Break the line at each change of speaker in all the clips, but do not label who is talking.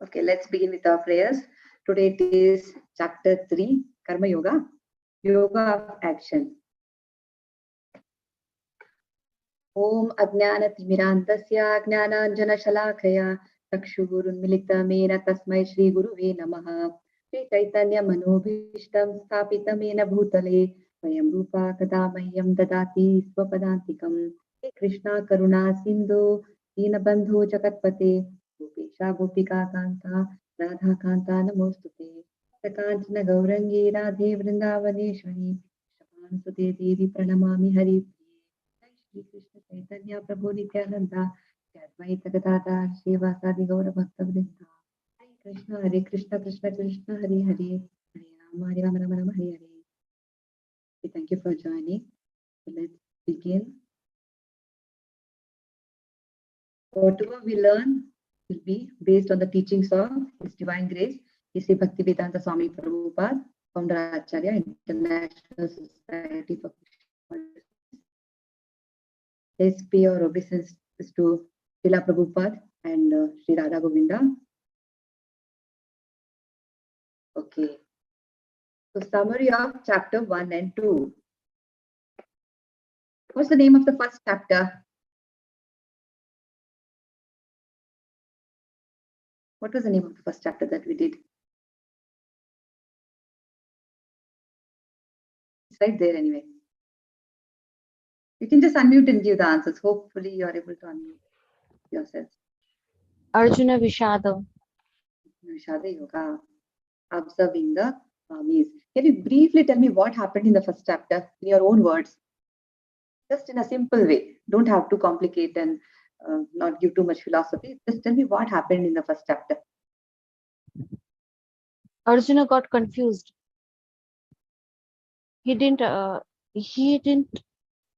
Okay, let's begin with our prayers. Today it is chapter 3, Karma Yoga, Yoga of Action. Om Ajnana Timirandasya Jnananjana Shalakaya Chakshurunmilitamena Tasmai Shri Guruve Namaha Shri Chaitanya Manobhishtam Sthapitamena Bhutale Vayam Rupa Kadamahyam Dadati Swapadantikam Hey Krishna Karuna Sindhu Dinabandhu Jagatpate Gopesha Gopika Kanta Radha Kanta Namostute Sakanchana Gaurangi Radhe Vrindavaneshwari Shaman Sute Devi Pranamami Hari Shri Krishna Chaitanya Prabhu Nityananda Advaita Gadadhar Srivasadi Gaura Bhakta Vrinda Hare Krishna Krishna Krishna Hare Hare Hare Rama Rama Rama Hare Hare. Thank you for joining. So let's begin. Whatever we learn will be based on the teachings of His Divine Grace, Sri Bhaktivedanta Swami Prabhupada, Founder Acharya, International Society for Krishna. Let's pay our obeisance to Srila Prabhupada and Sri Radha Govinda. Okay. So summary of chapter 1 and 2. What's the name of the first chapter? What was the name of the first chapter that we did? It's right there anyway. You can just unmute and give the answers. Hopefully you are able to unmute yourself.
Arjuna Vishada.
Vishada Yoga. Observing the means. Can you briefly tell me what happened in the first chapter in your own words? Just in a simple way. Don't have to complicate and not give too much philosophy. Just tell me what happened in the first chapter.
Arjuna got confused. He didn't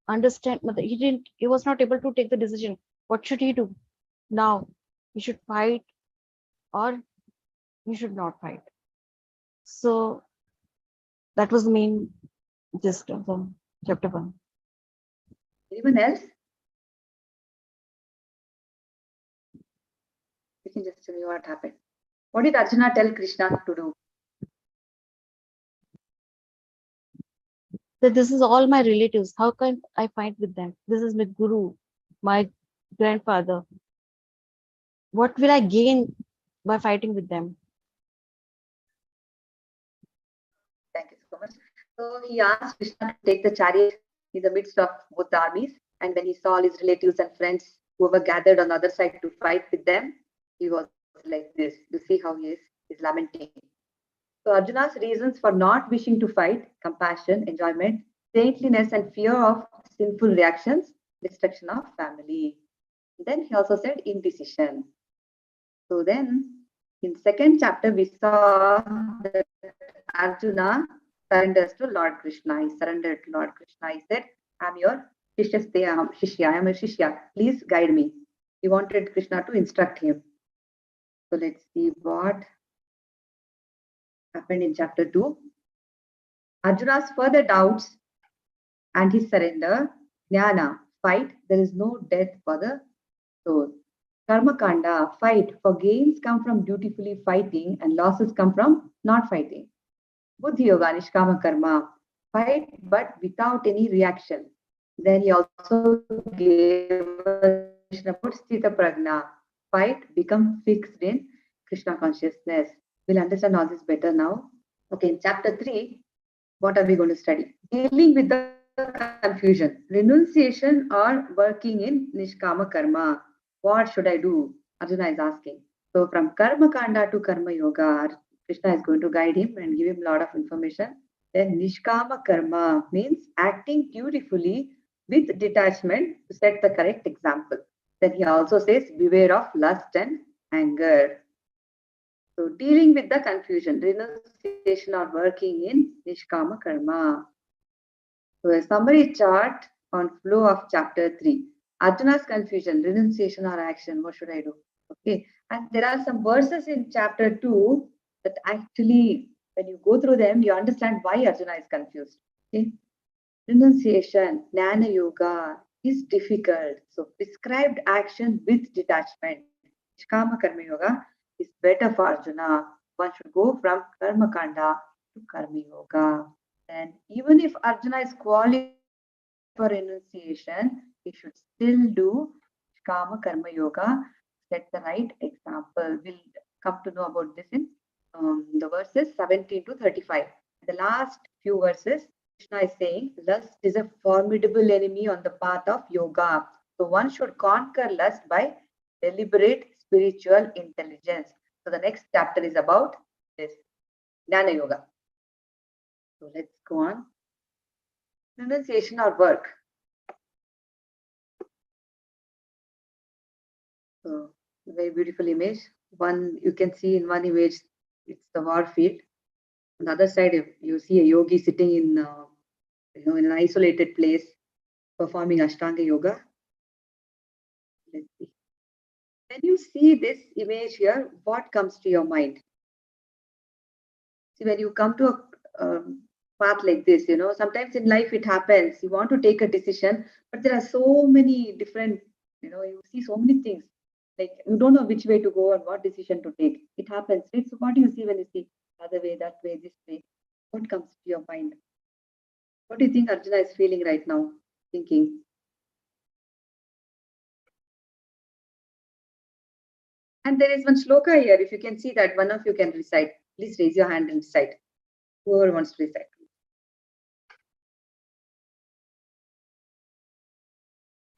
understand. He was not able to take the decision. What should he do now? He should fight or he should not fight. So that was the main gist of the chapter 1.
Anyone else? You can just tell me what happened. What did Arjuna tell Krishna to do?
That this is all my relatives. How can I fight with them? This is my guru, my grandfather. What will I gain by fighting with them?
Thank you so much. So he asked Krishna to take the chariot in the midst of both the armies. And when he saw his relatives and friends who were gathered on the other side to fight with them, he was like this. You see how he is lamenting. So Arjuna's reasons for not wishing to fight: compassion, enjoyment, saintliness, and fear of sinful reactions, destruction of family. Then he also said indecision. So then in second chapter, we saw that Arjuna surrenders to Lord Krishna. He surrendered to Lord Krishna. He said, I'm your Shishya, I am a Shishya. Please guide me. He wanted Krishna to instruct him. So let's see what happened in chapter 2. Arjuna's further doubts and his surrender. Jnana, fight, there is no death for the soul. Karma Kanda, fight, for gains come from dutifully fighting and losses come from not fighting. Buddhi Yoga, Nishkama Karma, fight but without any reaction. Then he also gave Krishna Sthita Prajna, fight, become fixed in Krishna consciousness. We'll understand all this better now. Okay, in chapter 3, what are we going to study? Dealing with the confusion, renunciation or working in Nishkama Karma. What should I do? Arjuna is asking. So from Karma Kanda to Karma Yoga, Krishna is going to guide him and give him a lot of information. Then Nishkama Karma means acting dutifully with detachment to set the correct example. Then he also says, beware of lust and anger. So dealing with the confusion, renunciation or working in Nishkama Karma. So a summary chart on flow of chapter 3. Arjuna's confusion, renunciation or action, what should I do? Okay, and there are some verses in chapter 2 that actually, when you go through them, you understand why Arjuna is confused. Okay, renunciation, Jnana Yoga is difficult. So prescribed action with detachment. Nishkama Karma Yoga is better for Arjuna. One should go from Karma Kanda to Karma Yoga. And even if Arjuna is qualified for renunciation, he should still do Kama Karma Yoga, set the right example. We'll come to know about this in the verses 17 to 35. The last few verses, Krishna is saying, lust is a formidable enemy on the path of yoga. So one should conquer lust by deliberate spiritual intelligence. So the next chapter is about this, Jnana Yoga. So let's go on. Renunciation or work. So very beautiful image. One you can see in one image, it's the war field. On the other side, if you see a yogi sitting in in an isolated place performing Ashtanga yoga. Let's see. When you see this image here, what comes to your mind? See, when you come to a path like this, sometimes in life it happens. You want to take a decision, but there are so many different, you see so many things. Like you don't know which way to go and what decision to take. It happens, right? So what do you see when you see other way, that way, this way? What comes to your mind? What do you think Arjuna is feeling right now? Thinking. And there is one shloka here. If you can see that, one of you can recite. Please raise your hand and recite. Whoever wants to recite.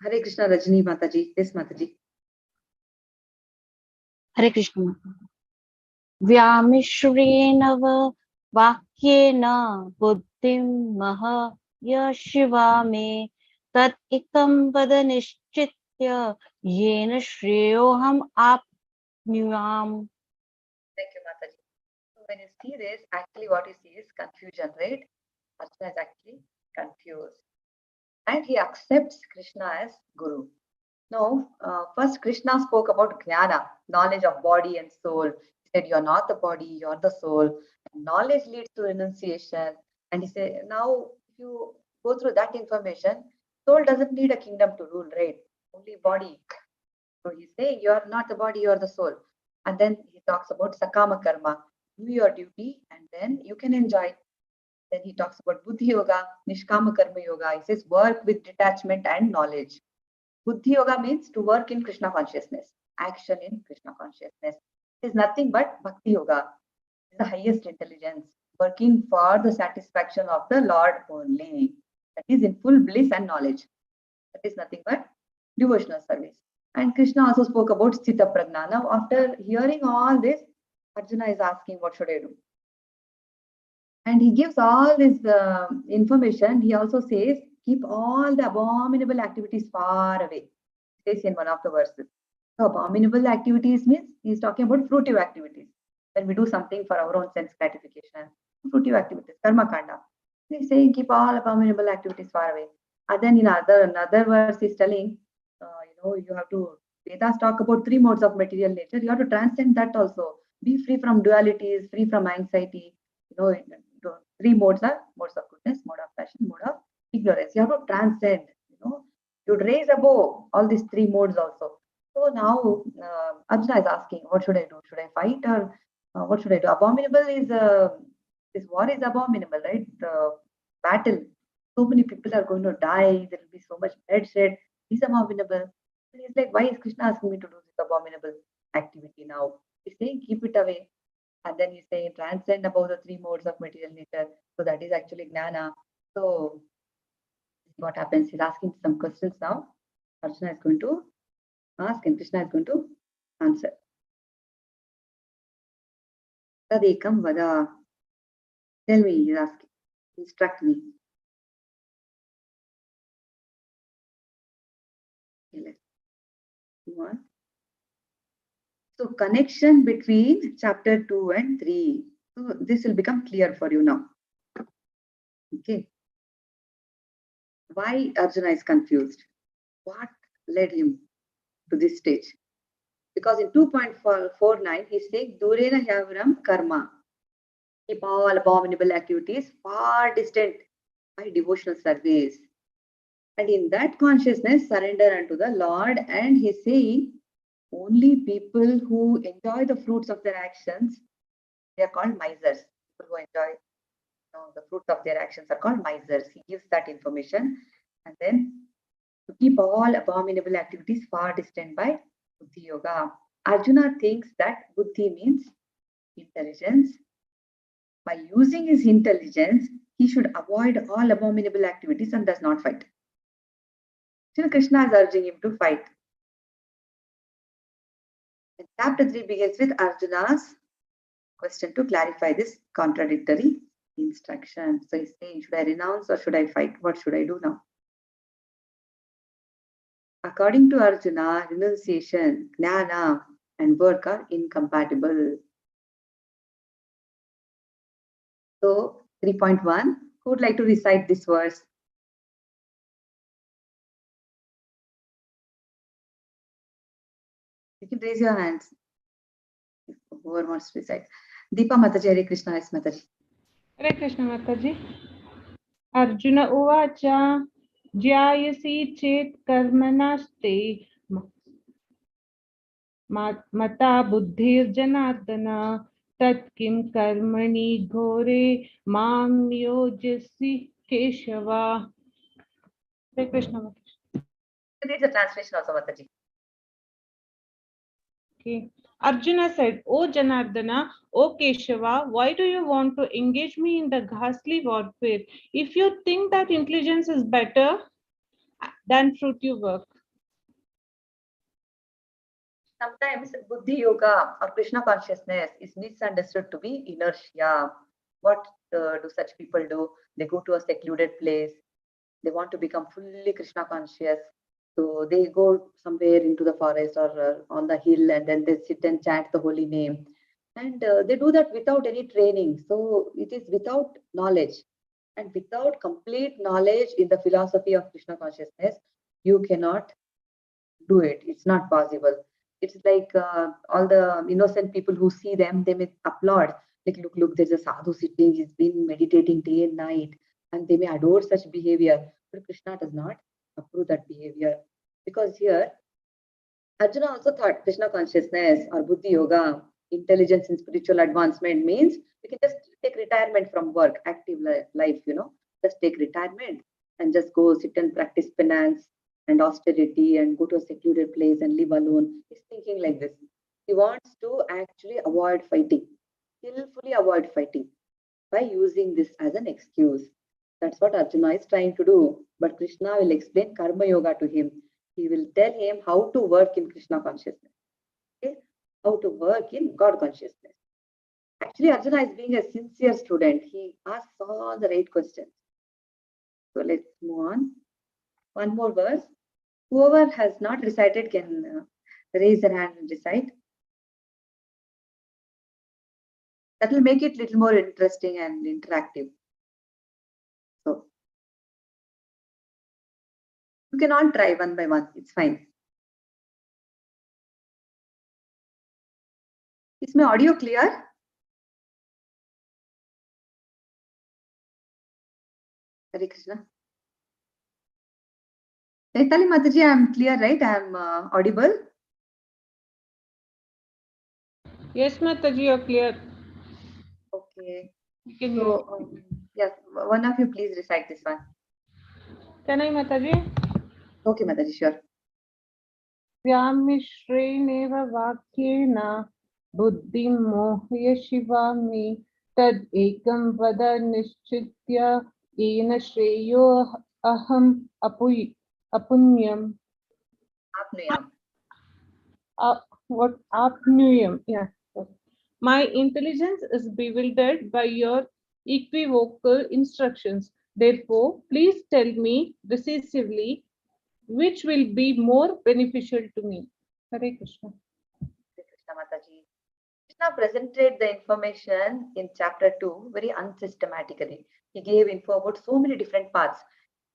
Hare Krishna, Rajni Mataji. Yes, Mataji.
Hare Krishna. Vyamishrenava vakyena buddhim maha yashiva me tat ikam vada nishchitya yena shreyoham apnyam.
Thank you, Mataji. So when you see this, actually what you see is confusion, right? Arjuna is actually confused. And he accepts Krishna as Guru. No, first Krishna spoke about jnana, knowledge of body and soul. He said, you're not the body, you're the soul. And knowledge leads to renunciation. And he said, now if you go through that information, soul doesn't need a kingdom to rule, right? Only body. So he's saying, you're not the body, you're the soul. And then he talks about sakama karma. Do your duty and then you can enjoy. Then he talks about buddhi yoga, nishkama karma yoga. He says, work with detachment and knowledge. Buddhi yoga means to work in Krishna consciousness, action in Krishna consciousness. It is nothing but bhakti yoga. It is the highest intelligence, working for the satisfaction of the Lord only. That is in full bliss and knowledge. That is nothing but devotional service. And Krishna also spoke about Sthita Prajna. Now, after hearing all this, Arjuna is asking, what should I do? And he gives all this information. He also says, keep all the abominable activities far away. He says in one of the verses. So abominable activities means he's talking about fruitive activities. When we do something for our own sense gratification, fruitive activities, karma kanda. He's saying keep all abominable activities far away. And then in another verse he's telling, you have to, Vedas talk about 3 modes of material nature. You have to transcend that also. Be free from dualities, free from anxiety. 3 modes are modes of goodness, mode of passion, mode of ignorance. You have to transcend, you raise above all these 3 modes also. So now Arjuna is asking, what should I do? Should I fight or what should I do? Abominable is, this war is abominable, right? The battle. So many people are going to die. There will be so much bloodshed. Is abominable. And he's like, why is Krishna asking me to do this abominable activity now? He's saying, keep it away. And then he's saying, transcend above the 3 modes of material nature. So that is actually jnana. So what happens? He's asking some questions now. Arjuna is going to ask and Krishna is going to answer. Tadekam vada. Tell me, he's asking. Instruct me. Okay, let's move on. So connection between chapter 2 and 3. So this will become clear for you now. Okay. Why Arjuna is confused? What led him to this stage? Because in 2.49, he's saying, Durena Yavaram Karma. Keep all abominable activities far distant by devotional service. And in that consciousness, surrender unto the Lord. And he's saying, only people who enjoy the fruits of their actions, they are called misers. People who enjoy the fruits of their actions are called misers. He gives that information. And then to keep all abominable activities far distant by Buddhi Yoga. Arjuna thinks that Buddhi means intelligence. By using his intelligence, he should avoid all abominable activities and does not fight. Still, Krishna is urging him to fight. And chapter 3 begins with Arjuna's question to clarify this contradictory instruction. So he's saying, should I renounce or should I fight? What should I do now? According to Arjuna, renunciation, jnana, and work are incompatible. So 3.1, who would like to recite this verse? You can raise your hands. Whoever wants to recite. Deepa Mataji, Hare Krishna, yes Mataji.
Hare Krishna Mataji. Arjuna uvacha jyayasi chet karmanaste mata buddhir janardana tat kim karmani ghore mam yojasi keshava. Hare Krishna Mataji.
Read the translation also, Mataji.
Okay. Arjuna said, O Janardana, O Keshava, why do you want to engage me in the ghastly warfare? If you think that intelligence is better than fruitive work.
Sometimes Buddhi Yoga or Krishna consciousness is misunderstood to be inertia. What do such people do? They go to a secluded place. They want to become fully Krishna conscious. So they go somewhere into the forest or on the hill and then they sit and chant the holy name. And they do that without any training. So it is without knowledge. And without complete knowledge in the philosophy of Krishna consciousness, you cannot do it. It's not possible. It's like all the innocent people who see them, they may applaud. Like, look, there's a sadhu sitting, he's been meditating day and night, and they may adore such behavior. But Krishna does not approve that behavior. Because here, Arjuna also thought Krishna consciousness or Buddhi Yoga, intelligence in spiritual advancement means we can just take retirement from work, active life, just take retirement and just go sit and practice penance and austerity and go to a secluded place and live alone. He's thinking like this. He wants to actually avoid fighting, skillfully avoid fighting by using this as an excuse. That's what Arjuna is trying to do. But Krishna will explain Karma Yoga to him. He will tell him how to work in Krishna consciousness. Okay? How to work in God consciousness. Actually, Arjuna is being a sincere student. He asks all the right questions. So let's move on. One more verse. Whoever has not recited can raise their hand and recite. That will make it a little more interesting and interactive. So you can all try one by one. It's fine. Is my audio clear? Hare Krishna. Chaitanya Mataji, I am clear, right? I am audible.
Yes, Mataji, you're clear.
Okay.
You can
So, yes, one of you please recite this one.
Can I, Mataji?
Okay, Mataji, sure.
व्यामिश्रेणेव वाक्येन बुद्धिं मोह्य शिवामि तद् एकं वद निश्चित्य येन श्रेयो अहम् अपुण्यम् what apnuyam. Yeah. My intelligence is bewildered by your equivocal instructions. Therefore, please tell me decisively which will be more beneficial to me. Hare Krishna.
Hare Krishna Mataji. Krishna presented the information in chapter 2 very unsystematically. He gave info about so many different paths,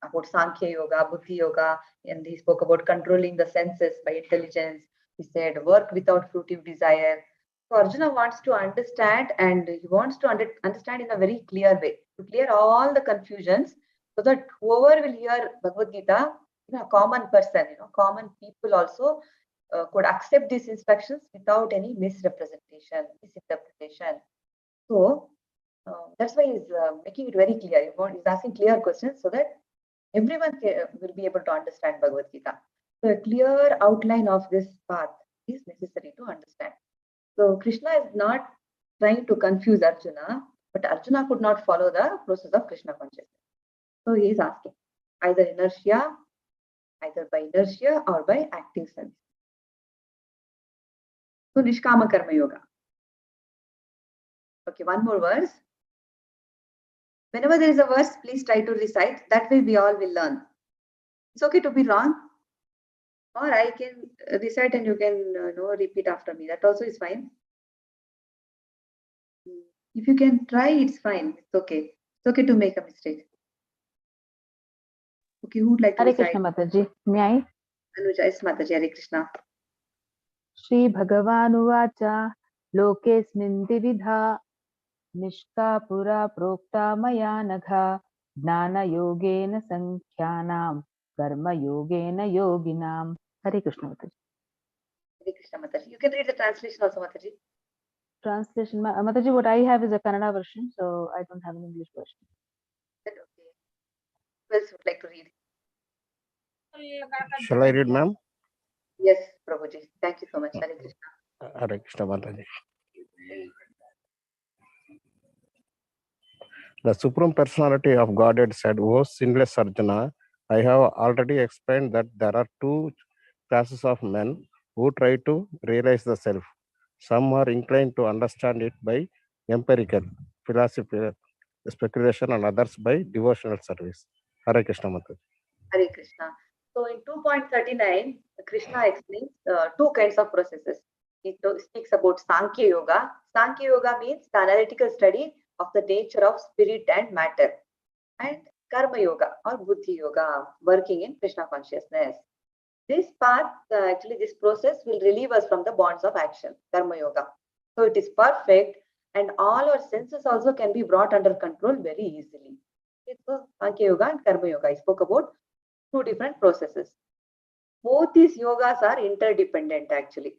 about Sankhya Yoga, Buddhi Yoga, and he spoke about controlling the senses by intelligence. He said work without fruitive desire. So Arjuna wants to understand, and he wants to understand in a very clear way, to clear all the confusions, so that whoever will hear Bhagavad Gita, a common person, common people also, could accept these instructions without any misinterpretation. So that's why he's making it very clear. He's asking clear questions so that everyone will be able to understand Bhagavad Gita. So a clear outline of this path is necessary to understand. So Krishna is not trying to confuse Arjuna, but Arjuna could not follow the process of Krishna consciousness. So he is asking either by inertia or by active sense. So Nishkama Karma Yoga. Okay, one more verse. Whenever there is a verse, please try to recite. That way we all will learn. It's okay to be wrong. Or I can recite and you can repeat after me. That also is fine. If you can try, it's fine. It's okay. It's okay to make a mistake. Okay, who would like to
Hare
recite?
Krishna Mataji. May I?
Anuja, yes, Mataji, Hare Krishna.
Shri Bhagavanuvacha Lokesmin Dividha Nishkapura Prokta Maya Nagha Jnana Yogena Sankhyanam Karma Yogena Yoginam. Hare Krishna Mataji.
Hare Krishna, Mataji. You can read the translation also, Mataji.
Translation, Mataji, what I have is a Kannada version, so I don't have an English version.
Okay. Who else would like to read?
Shall I read, ma'am?
Yes, Prabhuji. Thank you so much. Hare Krishna.
Hare Krishna Mataji. The Supreme Personality of Godhead said, O sinless Arjuna, I have already explained that there are two classes of men who try to realize the self. Some are inclined to understand it by empirical, philosophical speculation, and others by devotional service. Hare Krishna Mataji.
Hare Krishna. So in 2.39, Krishna explains two kinds of processes. He speaks about Sankhya Yoga. Sankhya Yoga means the analytical study of the nature of spirit and matter. And Karma Yoga or Buddhi Yoga, working in Krishna consciousness. This path, actually this process will relieve us from the bonds of action, Karma Yoga. So it is perfect and all our senses also can be brought under control very easily. Okay, so Sankhya Yoga and Karma Yoga, I spoke about two different processes. Both these yogas are interdependent actually.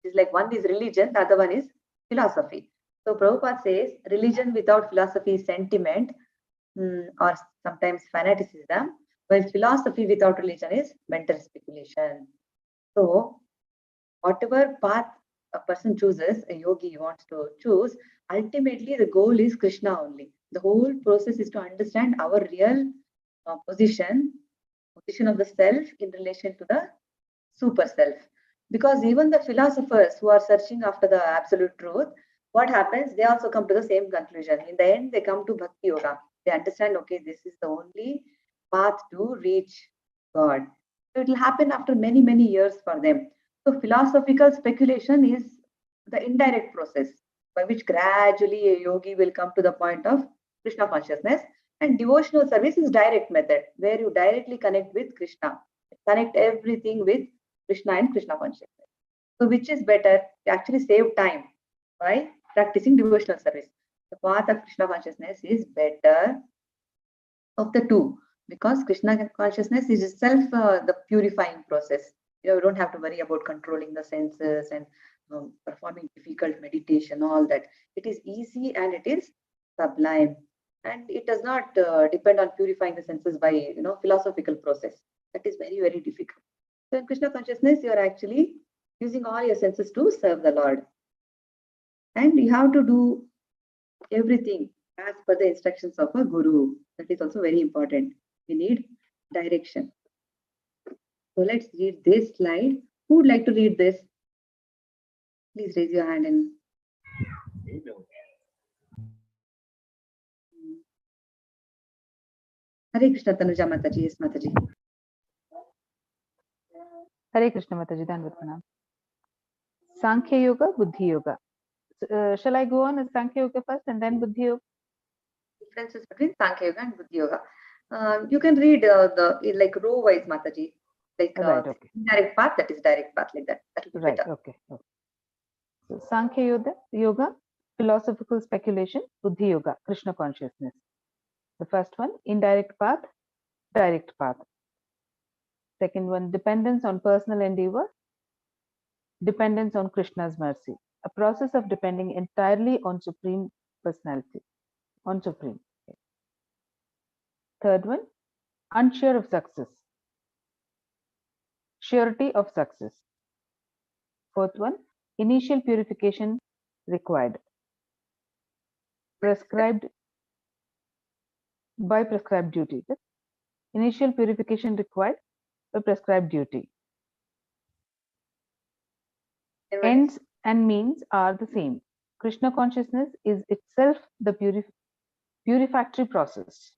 It's like one is religion, the other one is philosophy. So Prabhupada says religion without philosophy is sentiment or sometimes fanaticism, while philosophy without religion is mental speculation. So whatever path a person chooses, a yogi wants to choose, ultimately the goal is Krishna only. The whole process is to understand our real position of the self in relation to the super self. Because even the philosophers who are searching after the absolute truth, what happens? They also come to the same conclusion. In the end, they come to Bhakti Yoga. They understand, okay, this is the only path to reach God. So it will happen after many, many years for them. So philosophical speculation is the indirect process by which gradually a yogi will come to the point of Krishna consciousness. And devotional service is direct method where you directly connect with Krishna, connect everything with Krishna and Krishna consciousness. So which is better? You actually save time by practicing devotional service. The path of Krishna consciousness is better of the two because Krishna consciousness is itself the purifying process. You don't have to worry about controlling the senses and performing difficult meditation, all that. It is easy and it is sublime. And it does not depend on purifying the senses by philosophical process. That is very, very difficult. So in Krishna consciousness, you are actually using all your senses to serve the Lord. And you have to do everything as per the instructions of a guru. That is also very important. We need direction. So let's read this slide. Who would like to read this? Please raise your hand and Hare Krishna Tanuja Mataji. Yes, Mataji.
Hare Krishna Mataji. Dandavat Pranam. Sankhya Yoga, Buddhi Yoga. Shall I go on as Sankhya Yoga first and then Buddhi Yoga?
Differences between Sankhya Yoga and Buddhi Yoga. You can read the like row wise, Mataji. Like
Right, okay.
indirect path, that is direct path, like that. That will be
Right,
better.
okay. So Sankhya Yoga, philosophical speculation, Buddhi Yoga, Krishna consciousness. The first one, indirect path, direct path. Second one, dependence on personal endeavor. dependence on Krishna's mercy, a process of depending entirely on Supreme Personality, on Supreme. Third one, unsure of success, surety of success. Fourth one, initial purification required, prescribed by prescribed duty. Initial purification required by prescribed duty. Ends and means are the same. Krishna consciousness is itself the purificatory process.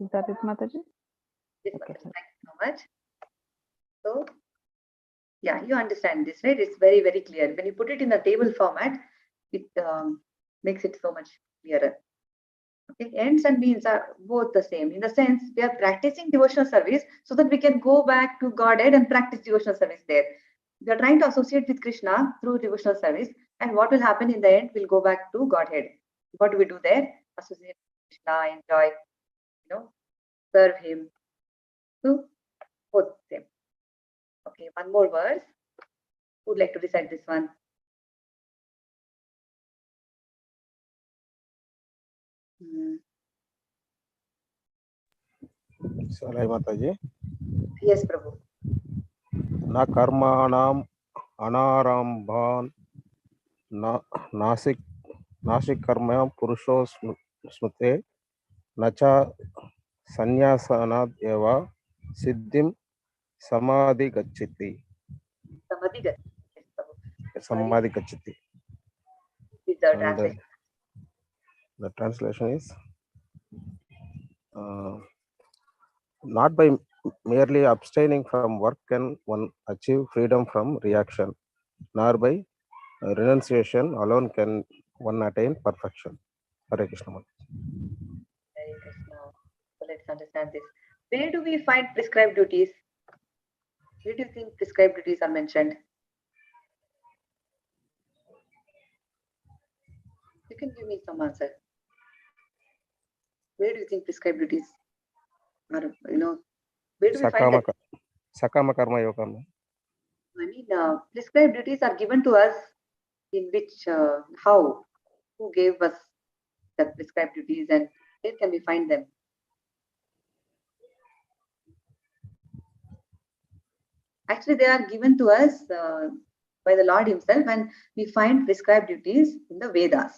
Is that it, Mataji?
Yes,
Okay.
Mataji, thank you so much. So, yeah, you understand this, right? It's very, very clear. When you put it in a table format, it makes it so much clearer. Okay, ends and means are both the same. In the sense, we are practicing devotional service so that we can go back to Godhead and practice devotional service there. We are trying to associate with Krishna through devotional service, and what will happen in the end? We'll go back to Godhead. What do we do there? Associate with Krishna, enjoy, serve Him. So both same. Okay, one more verse. Who would like to recite this one?
Salai Mataji.
Yes, Prabhu.
Na karmanam anarambhan nasik karma purusho smute nacha sanyasanad eva siddhim samadhi gacchati.
Samadhi Gati. Yes, Prabhu.
Samadhi gacchati.
Is the
And
translation.
the translation is not by merely abstaining from work can one achieve freedom from reaction, nor by renunciation alone can one attain perfection. Hare Krishna.
Hare Krishna. So let's understand this. Where do we find prescribed duties? Where do you think prescribed duties are mentioned? You can give me some answer. Where do you think prescribed duties are? Where do we find that?
Sakama karma yoga.
I mean, prescribed duties are given to us in which, how, who gave us the prescribed duties, and where can we find them? Actually, they are given to us by the Lord Himself, and we find prescribed duties in the Vedas.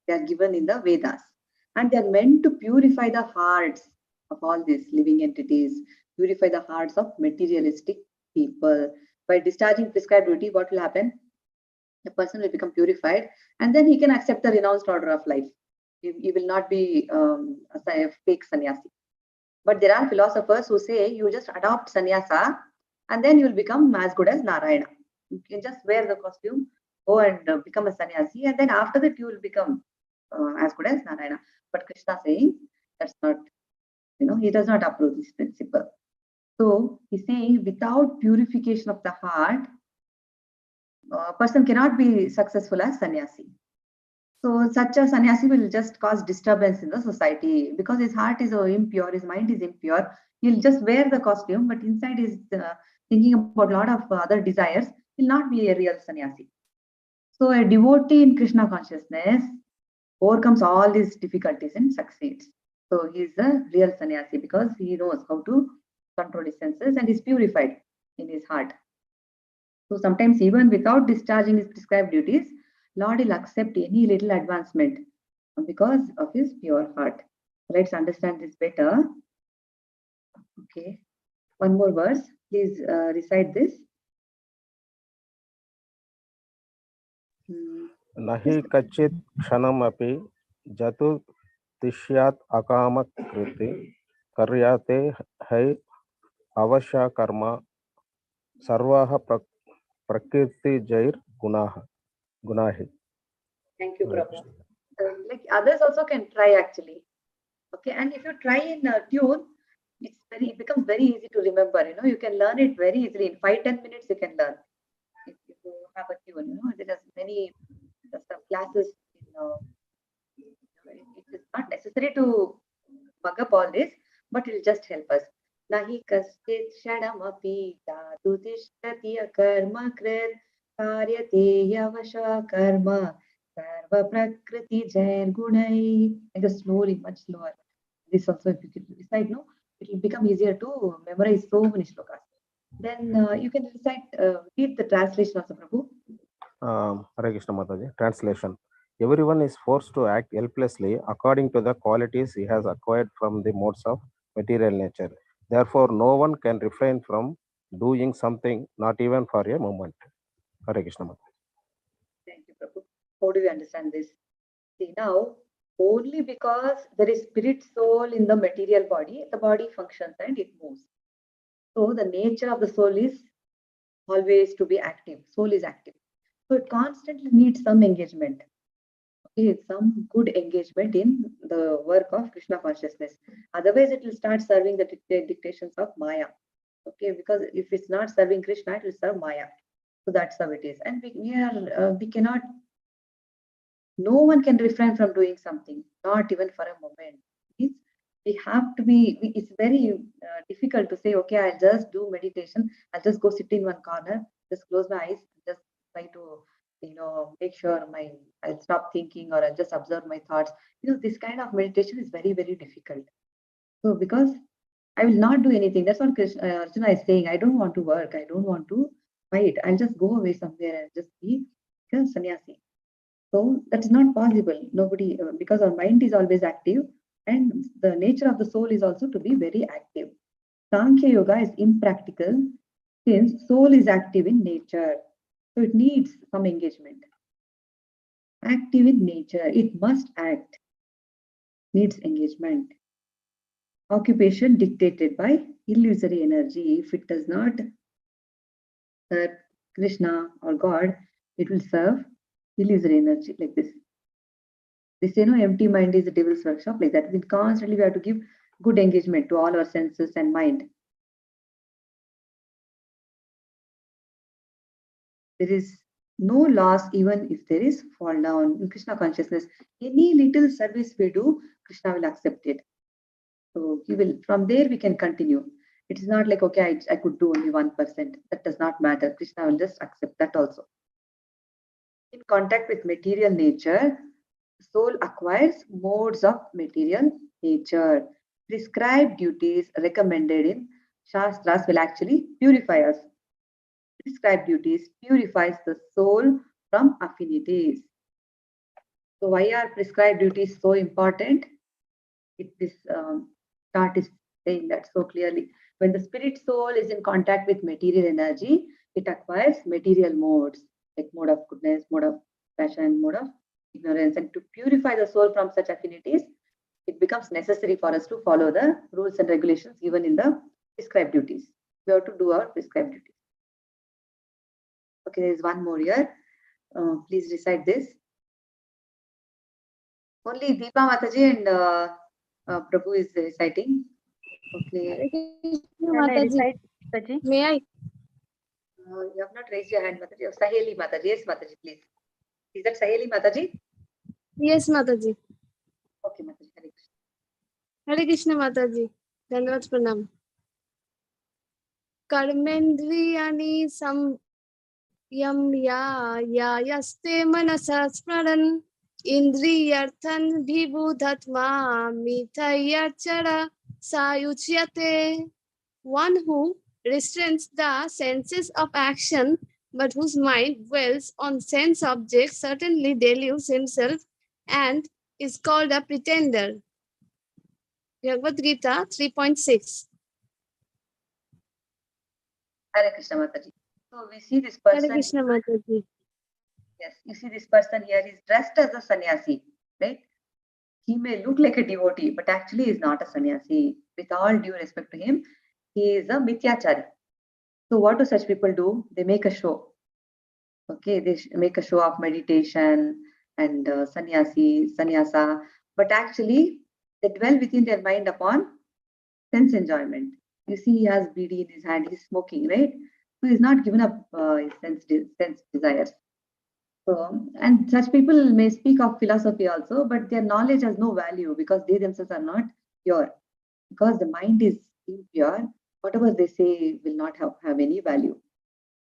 They are given in the Vedas, and they are meant to purify the hearts of all these living entities, purify the hearts of materialistic people. By discharging prescribed duty, what will happen? The person will become purified, and then he can accept the renounced order of life. He will not be a fake sannyasi. But there are philosophers who say you just adopt sannyasa, and then you will become as good as Narayana. You can just wear the costume, go and become a sannyasi, and then after that you will become as good as Narayana. But Krishna saying that's not, he does not approve this principle. So he's saying without purification of the heart, a person cannot be successful as sannyasi. So such a sannyasi will just cause disturbance in the society because his heart is impure, his mind is impure. He'll just wear the costume, but inside is thinking about a lot of other desires. He'll not be a real sannyasi. So a devotee in Krishna consciousness overcomes all these difficulties and succeeds. So he's a real sannyasi because he knows how to control his senses and is purified in his heart. So sometimes even without discharging his prescribed duties, Lord will accept any little advancement because of his pure heart. Let's understand this better. Okay, one more verse. Please recite this.
Nahi kachit kshanam api jatu tishyat akama kriti karyate hai avasya karma sarvaha prakriti jair gunahi.
Thank you, Prabhu. Like others also can try actually. Okay, and if you try in a tune, it becomes very easy to remember. You can learn it very easily. In 5-10 minutes, you can learn. If you have a tune, there are many classes. It is not necessary to mug up all this, but it will just help us. Nahi kaschit shanamapi tatu tishtati akarma krit karyate yavasha karma sarva prakriti jair gunai. And just slowly, much slower. This also, if you could recite, no, it will become easier to memorize so many shlokas. Then you can recite, read the translation also, Prabhu.
Hare Krishna Mataji. Translation. Everyone is forced to act helplessly according to the qualities he has acquired from the modes of material nature. Therefore, no one can refrain from doing something, not even for a moment. Hare Krishna Mataji.
Thank you, Prabhu. How do we understand this? See, now, only because there is spirit soul in the material body, the body functions and it moves. So the nature of the soul is always to be active. Soul is active. So it constantly needs some engagement. Okay, some good engagement in the work of Krishna consciousness. Otherwise, it will start serving the dictations of Maya. Okay, because if it's not serving Krishna, it will serve Maya. So that's how it is. And we cannot, no one can refrain from doing something, not even for a moment. We have to be, it's very difficult to say, okay, I'll just do meditation, I'll just go sit in one corner, just close my eyes, just try to, make sure I'll stop thinking or I'll just observe my thoughts. This kind of meditation is very, very difficult. So because I will not do anything, that's what Arjuna is saying. I don't want to work, I don't want to fight, I'll just go away somewhere and just be a sannyasi. So that is not possible. Nobody, because our mind is always active and the nature of the soul is also to be very active. Sankhya Yoga is impractical since soul is active in nature. So it needs some engagement. Active in nature, it must act, needs engagement. Occupation dictated by illusory energy. If it does not serve Krishna or God, it will serve illusory energy like this. They say, no, empty mind is the devil's workshop, like that. Constantly we have to give good engagement to all our senses and mind. There is no loss even if there is fall down in Krishna consciousness. Any little service we do, Krishna will accept it. So he will, from there we can continue. It is not like, okay, I could do only 1%. That does not matter. Krishna will just accept that also. In contact with material nature, soul acquires modes of material nature. Prescribed duties recommended in Shastras will actually purify us. Prescribed duties purifies the soul from affinities. So why are prescribed duties so important? This chart is saying that so clearly. When the spirit soul is in contact with material energy, it acquires material modes, like mode of goodness, mode of passion, mode of ignorance. And to purify the soul from such affinities, it becomes necessary for us to follow the rules and regulations given in the prescribed duties. We have to do our prescribed duties. Okay, there is one more here. Please recite this. Only Deepa Mataji and Prabhu is reciting. Okay.
Can I recite, Mataji?
May I?
You have not raised your hand, Mataji. Oh, Saheli Mataji. Yes, Mataji, please. Is that Saheli Mataji?
Yes, Mataji.
Okay, Mataji.
Hare Krishna Mataji. Dhanavad Pranam. Karmendriyani yaste manasa smaran indriyarthan vibhudatma mithayachara sayuchyate. One who restrains the senses of action but whose mind dwells on sense objects certainly deludes himself and is called a pretender. Bhagavad Gita 3.6.
Hare Krishna Mataji. So we see this
Hare
person.
Krishna Mataji.
Yes, you see this person here is dressed as a sannyasi, right? He may look like a devotee, but actually is not a sannyasi. With all due respect to him, he is a mithyachari. So what do such people do? They make a show. Okay, they make a show of meditation and sannyasa, but actually they dwell within their mind upon sense enjoyment. You see, he has bidi in his hand, he's smoking, right? So he's not given up his sense desires. So, and such people may speak of philosophy also, but their knowledge has no value because they themselves are not pure. Because the mind is impure, whatever they say will not have any value.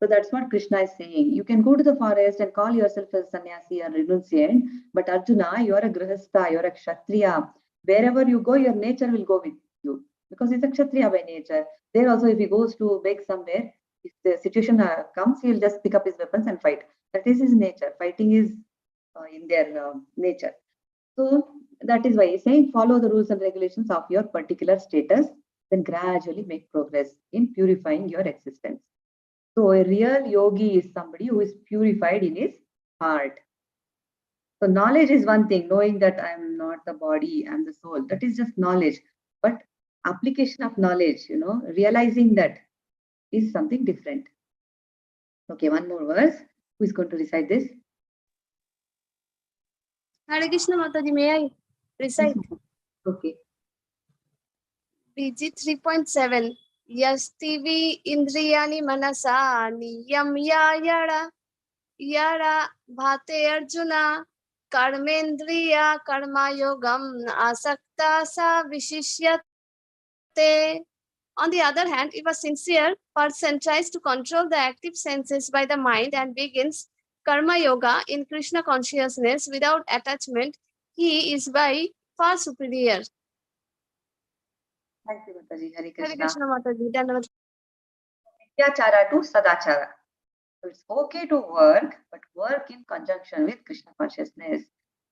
So that's what Krishna is saying. You can go to the forest and call yourself a sannyasi or renunciant, but Arjuna, you're a grihastha, you're a kshatriya. Wherever you go, your nature will go with you because he's a kshatriya by nature. There also, if he goes to beg somewhere, if the situation comes, he'll just pick up his weapons and fight. That is his nature. Fighting is in their nature. So that is why he's saying follow the rules and regulations of your particular status, then gradually make progress in purifying your existence. So a real yogi is somebody who is purified in his heart. So knowledge is one thing, knowing that I'm not the body, I'm the soul. That is just knowledge. But application of knowledge, realizing that is something different. Okay, one more verse. Who is going to recite this?
Hare Krishna Mataji, may I recite?
Okay.
PG 3.7. Yastivi indriyani manasa niyam yada yada bhate arjuna karmendriya karma yogam asakta sa vishishyate. On the other hand, if a sincere person tries to control the active senses by the mind and begins karma yoga in Krishna consciousness without attachment, he is by far superior.
Thank you, Mataji. Hare
Hare
Krishna.
Krishna Mataji. Dhanavad.
Vidyachara to sadachara. So it's okay to work, but work in conjunction with Krishna consciousness.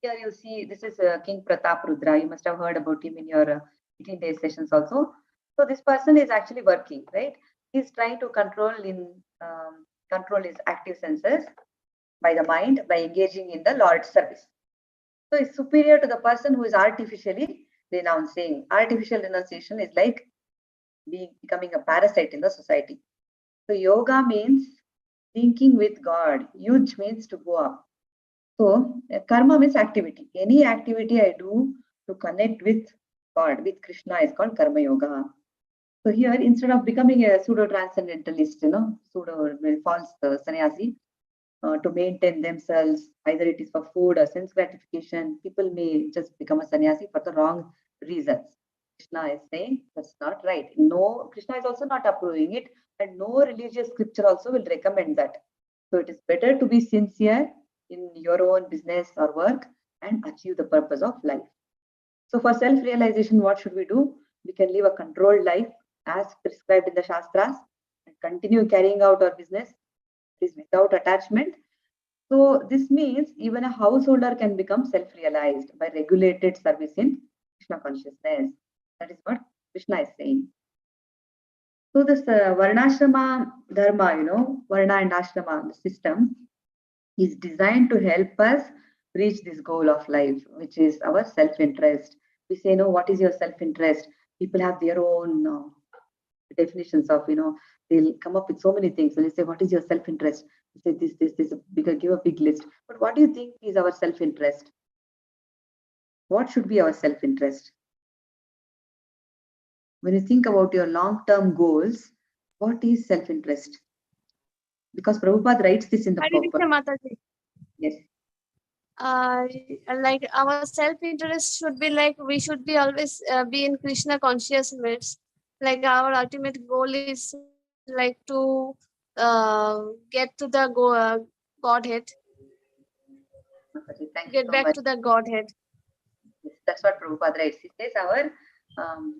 Here you see, this is King Pratap Rudra. You must have heard about him in your 18-day sessions also. So this person is actually working, right? He's trying to control his active senses by the mind by engaging in the Lord's service. So it's superior to the person who is artificially renouncing. Artificial renunciation is like becoming a parasite in the society. So yoga means thinking with God. Yuj means to go up. So karma means activity. Any activity I do to connect with God, with Krishna, is called karma yoga. So here, instead of becoming a pseudo transcendentalist, pseudo false sannyasi, to maintain themselves, either it is for food or sense gratification, people may just become a sannyasi for the wrong reasons. Krishna is saying that's not right. No, Krishna is also not approving it, and no religious scripture also will recommend that. So it is better to be sincere in your own business or work and achieve the purpose of life. So for self-realization, what should we do? We can live a controlled life as prescribed in the Shastras and continue carrying out our business. It is without attachment. So this means even a householder can become self-realized by regulated service in Krishna consciousness. That is what Krishna is saying. So this Varnashrama Dharma, Varna and Ashrama, the system, is designed to help us reach this goal of life, which is our self-interest. We say, no, what is your self-interest? People have their own definitions of, they'll come up with so many things. When you say, what is your self-interest? You say this, give a big list. But what do you think is our self-interest? What should be our self-interest? When you think about your long-term goals, what is self-interest? Because Prabhupada writes this in the
Hare Krishna Mataji.
Yes.
Like our self-interest should be like we should be always be in Krishna consciousness. Like our ultimate goal is like to get to the Godhead.
Thank you
Get
so
back
much.
to the Godhead.
Yes, that's what Prabhupada writes. He says our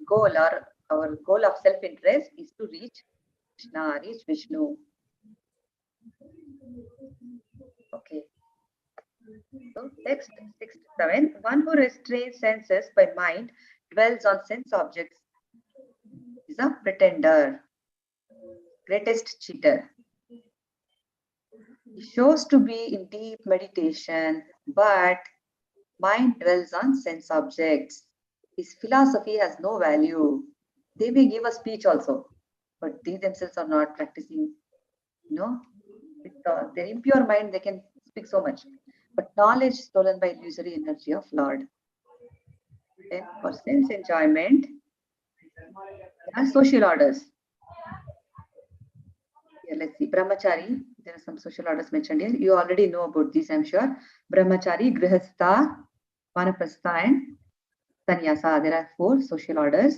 goal of self-interest is to reach Krishna, reach Vishnu. Okay. So text 6 to 7. One who restrains senses by mind dwells on sense objects is a pretender, greatest cheater. He shows to be in deep meditation, but mind dwells on sense objects. His philosophy has no value. They may give a speech also, but they themselves are not practicing. With their impure mind, they can speak so much. But knowledge stolen by illusory energy of Lord. Then for sense enjoyment, there are social orders. Here, let's see. Brahmachari, there are some social orders mentioned here. You already know about these, I'm sure. Brahmachari, Grihastha, Vanaprastha, and Sannyasa. There are 4 social orders.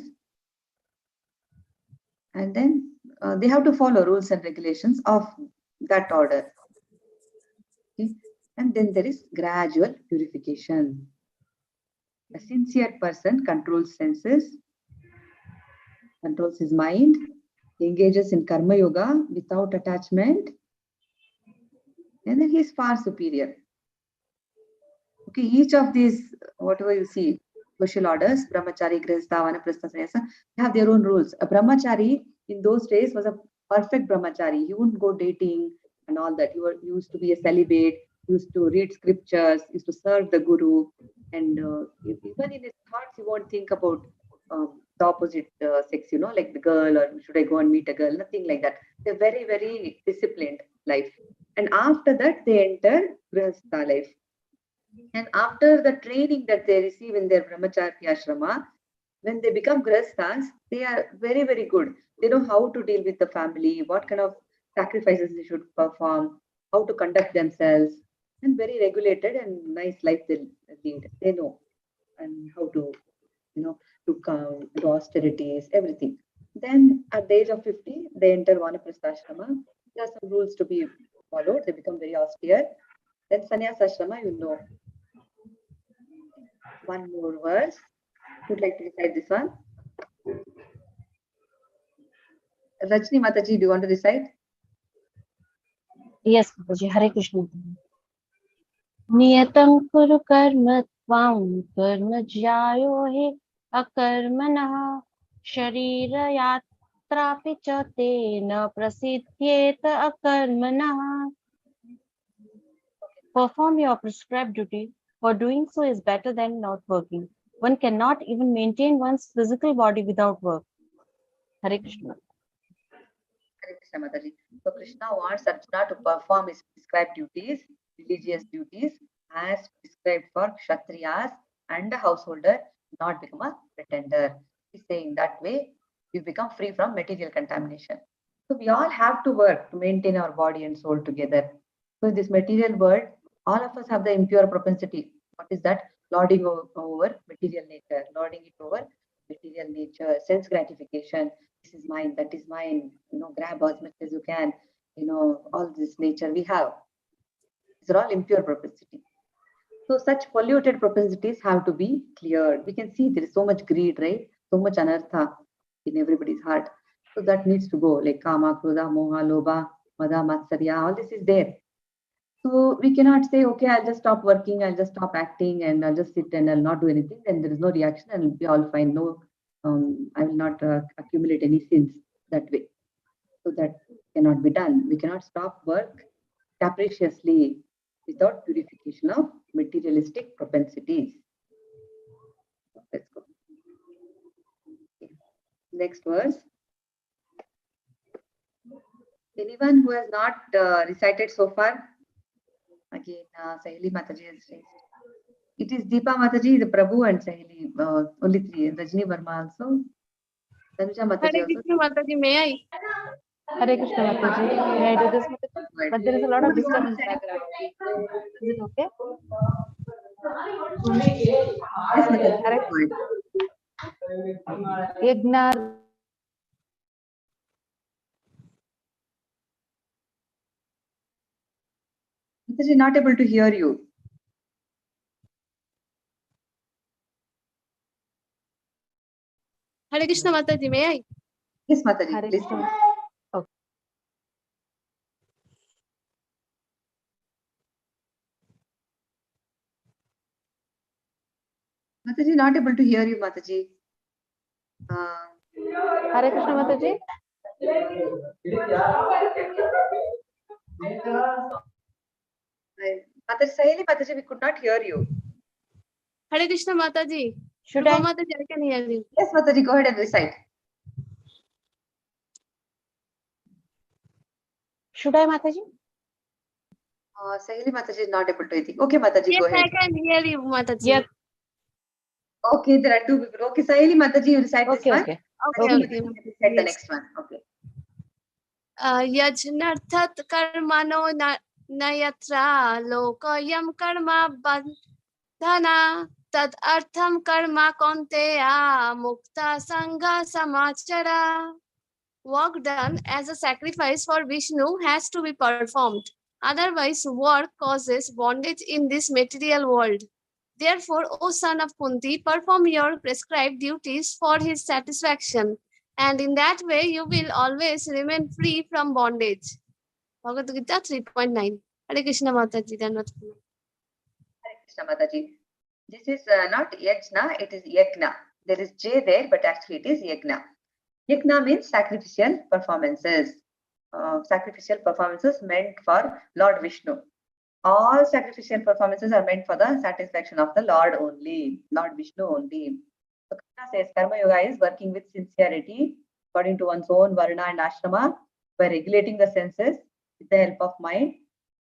And then they have to follow rules and regulations of that order. Okay? And then there is gradual purification. A sincere person controls senses, controls his mind, engages in karma yoga without attachment, and then he is far superior. Okay, each of these, whatever you see, social orders, brahmachari, grihastha, vanaprastha, sannyasa, they have their own rules. A brahmachari in those days was a perfect brahmachari. He wouldn't go dating and all that. He used to be a celibate, used to read scriptures, used to serve the guru, and even in his thoughts, he won't think about the opposite sex, like the girl, or should I go and meet a girl, nothing like that. They're very, very disciplined life. And after that, they enter grihastha life. And after the training that they receive in their brahmacharya ashrama, when they become grihasthas, they are very, very good. They know how to deal with the family, what kind of sacrifices they should perform, how to conduct themselves, and very regulated and nice life they lead. They know and how to, to do austerities, everything. Then at the age of 50, they enter vanaprastha ashrama. There are some rules to be followed. They become very austere. Then sannyasa ashrama, one more verse. Would like to recite this one? Rajni Mataji, do you want to recite?
Yes, Mataji. Hare Krishna. Niyatam kuru karma tvam karma jyayo he akarmanah sharira yatrapi cha tena prasidhyeta akarmanah. Perform your prescribed duty, for doing so is better than not working. One cannot even maintain one's physical body without work. Hare Krishna.
Hare Krishna Mataji. So Krishna wants Arjuna to perform his prescribed duties, religious duties, as prescribed for Kshatriyas and a householder, not become a pretender. He's saying that way you become free from material contamination. So we all have to work to maintain our body and soul together. So in this material world, all of us have the impure propensity. What is that? Lording over material nature, lording it over material nature, sense gratification. This is mine, that is mine, grab as much as you can, all this nature we have. These are all impure propensity. So such polluted propensities have to be cleared. We can see there is so much greed, right? So much anartha in everybody's heart. So that needs to go, like kama, krodha, moha, lobha, mada, matsarya, all this is there. So we cannot say, okay, I'll just stop working, I'll just stop acting, and I'll just sit and I'll not do anything. Then there is no reaction, and it'll be all fine. No, I will not accumulate any sins that way. So that cannot be done. We cannot stop work capriciously without purification of materialistic propensities. Let's go. Okay. Next verse. Anyone who has not recited so far? Again, Sahili Mataji has raised. It is Deepa Mataji, the Prabhu, and Sahili, only three. Rajni Verma also. Tanuja Mataji
Hare
also.
Krishna Mataji, may I?
Hare Krishna Mataji. May I do this, Mataji? But there is a lot of disturbance background. Is it okay?
Yes, Mataji.
Hare Yagnar.
Mataji, not able to hear you.
Hare Krishna Mataji, may I?
Yes, Mataji,
Hare
please.
Krishna. Okay.
Mataji, not able to hear you, Mataji.
Hare Krishna Mataji.
Mataji, Sahili Mataji, we could not hear you.
Hare Krishna Mataji.
Should
Rupa
I?
Mataji, I can hear you.
Yes, Mataji, go ahead and recite.
Should I, Mataji?
Sahili Mataji is not able to anything. Okay, Mataji,
Yes,
go ahead.
I can hear you, Mataji.
Yeah.
Okay, there are two people. Okay, Sahili Mataji, you recite this
Okay,
one.
okay.
Okay,
Mataji,
okay.
you recite the
Yes.
next one. Okay.
यज्ञर्थत कर्मणो न यत्र लोकोऽयं कर्म बन्धना तद अर्थम कर्म कौन्तेय मुक्त संग समाचर. work done as a sacrifice for Vishnu has to be performed. Otherwise, work causes bondage in this material world. Therefore, O son of Kunti, perform your prescribed duties for his satisfaction, and in that way you will always remain free from bondage. Bhagavad Gita 3.9. Hare Krishna Mataji, Dandavat.
Hare Krishna Mataji. This is not yajna, it is yagna. There is J there, but actually it is yagna. Yagna means sacrificial performances. Sacrificial performances meant for Lord Vishnu. All sacrificial performances are meant for the satisfaction of the Lord only, Lord Vishnu only. So Krishna says Karma Yoga is working with sincerity according to one's own varna and ashrama by regulating the senses with the help of mind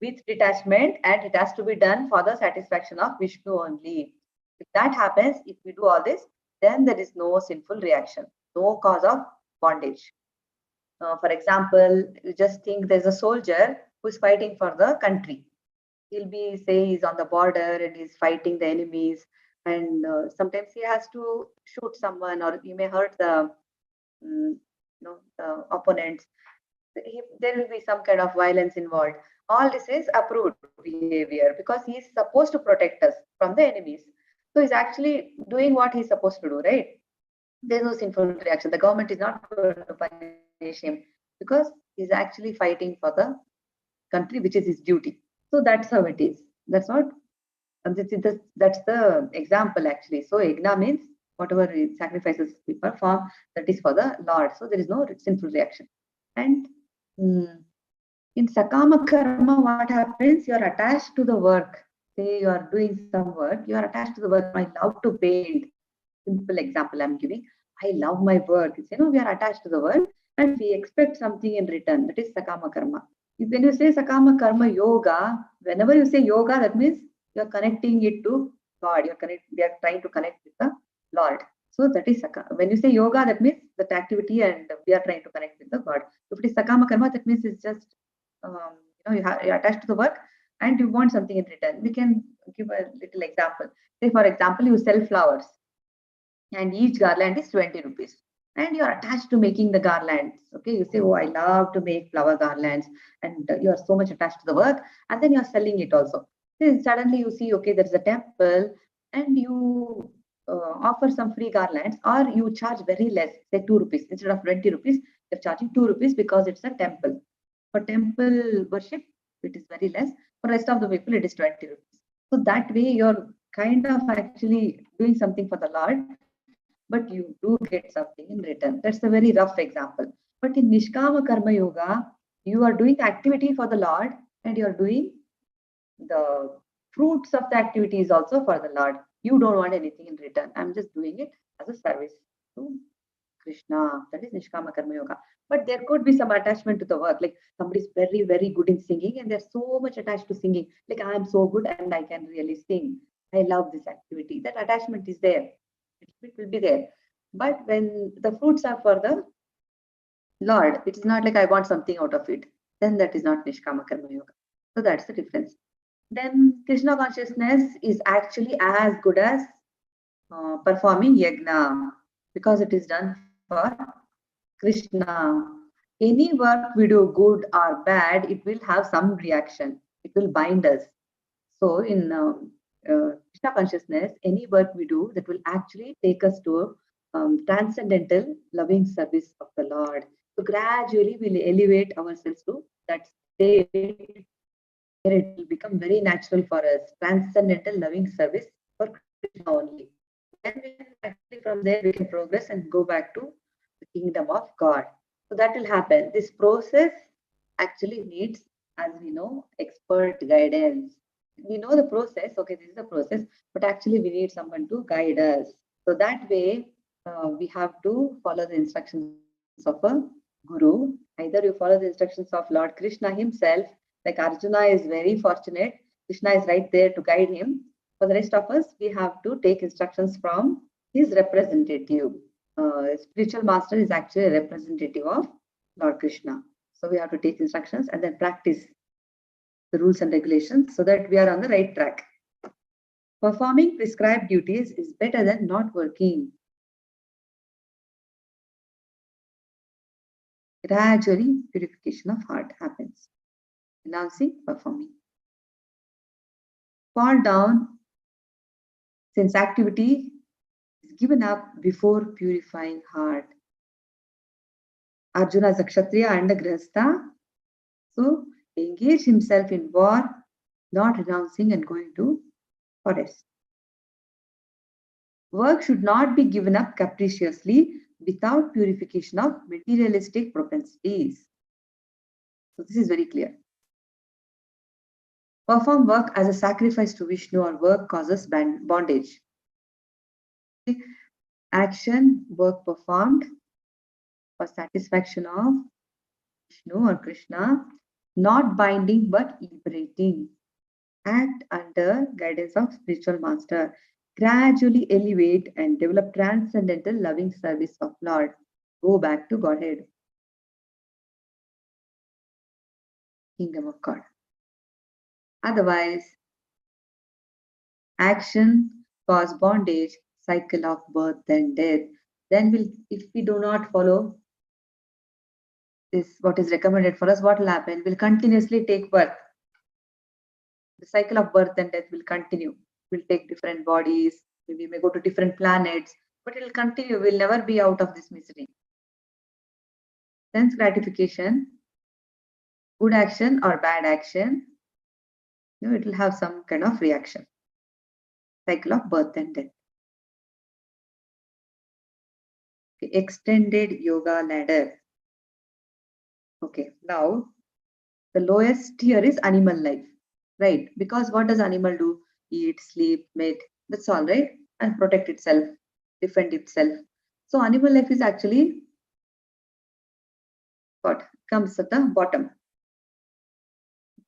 with detachment, and it has to be done for the satisfaction of Vishnu only. If that happens, if we do all this, then there is no sinful reaction, no cause of bondage. For example, you just think there's a soldier who's fighting for the country. He'll be, say, he's on the border and he's fighting the enemies, and sometimes he has to shoot someone, or he may hurt the, the opponents. There will be some kind of violence involved. All this is approved behavior because he is supposed to protect us from the enemies. So he's actually doing what he's supposed to do, right? There's no sinful reaction. The government is not going to punish him because he's actually fighting for the country, which is his duty. So that's how it is. That's what, that's the example actually. So yagna means whatever sacrifices we perform, that is for the Lord. So there is no sinful reaction. And in sakama karma, what happens? You are attached to the work. Say you are doing some work, you are attached to the work. I love to paint. Simple example I'm giving. I love my work. It's, we are attached to the work and we expect something in return. That is sakama karma. When you say sakama karma yoga, whenever you say yoga, that means you are connecting it to God. We are trying to connect with the Lord. So that is when you say yoga, that means that activity, and we are trying to connect with the God. If it is sakama karma, that means it's just you're attached to the work and you want something in return. We can give a little example. Say, for example, you sell flowers and each garland is 20 rupees. And you're attached to making the garlands. Okay, you say, oh, I love to make flower garlands, and you are so much attached to the work, and then you're selling it also. Then suddenly you see, okay, there's a temple, and you offer some free garlands, or you charge very less, say 2 rupees. Instead of 20 rupees, you're charging 2 rupees because it's a temple. For temple worship, it is very less. For rest of the people, it is 20 rupees. So that way, you're kind of actually doing something for the Lord, but you do get something in return. That's a very rough example. But in Nishkama Karma Yoga, you are doing activity for the Lord and you are doing the fruits of the activity is also for the Lord. You don't want anything in return. I'm just doing it as a service to Krishna. That is Nishkama Karma Yoga. But there could be some attachment to the work. Like somebody is very, very good in singing and they're so much attached to singing. Like I'm so good and I can really sing. I love this activity. That attachment is there. It will be there. But when the fruits are for the Lord, it is not like I want something out of it. Then that is not Nishkama Karma Yoga. So that's the difference. Then Krishna consciousness is actually as good as performing yagna because it is done for Krishna. Any work we do, good or bad, it will have some reaction. It will bind us. So in Krishna consciousness, any work we do that will actually take us to transcendental loving service of the Lord. So gradually we'll elevate ourselves to that state where it will become very natural for us, transcendental loving service for Krishna only. Then we actually from there we can progress and go back to the kingdom of God. So that will happen. This process actually needs, as we know, expert guidance. We know the process, okay, this is the process, but actually we need someone to guide us. So that way, we have to follow the instructions of a guru. Either you follow the instructions of Lord Krishna himself, like Arjuna is very fortunate, Krishna is right there to guide him. For the rest of us, we have to take instructions from his representative. Spiritual master is actually a representative of Lord Krishna. So we have to take instructions and then practice the rules and regulations so that we are on the right track. Performing prescribed duties is better than not working. Gradually, purification of heart happens. Renouncing, performing. Fall down, since activity is given up before purifying heart. Arjuna is a Kshatriya and a Grihastha, so engage himself in war, not renouncing and going to forest. Work should not be given up capriciously without purification of materialistic propensities. So this is very clear. Perform work as a sacrifice to Vishnu or work causes bondage. Action, work performed for satisfaction of Vishnu or Krishna, not binding but liberating. Act under guidance of spiritual master. Gradually elevate and develop transcendental loving service of Lord. Go back to Godhead. Kingdom of God. Otherwise, action cause bondage, cycle of birth and death. Then if we do not follow this, what is recommended for us, what will happen? We'll continuously take birth. The cycle of birth and death will continue. We'll take different bodies. We may go to different planets, but it will continue. We'll never be out of this misery. Sense gratification, good action or bad action, it will have some kind of reaction. Cycle of birth and death. Okay, extended yoga ladder. Okay, now the lowest tier is animal life, right? Because what does animal do? Eat, sleep, mate, that's all, right? And protect itself, defend itself. So animal life is actually what comes at the bottom.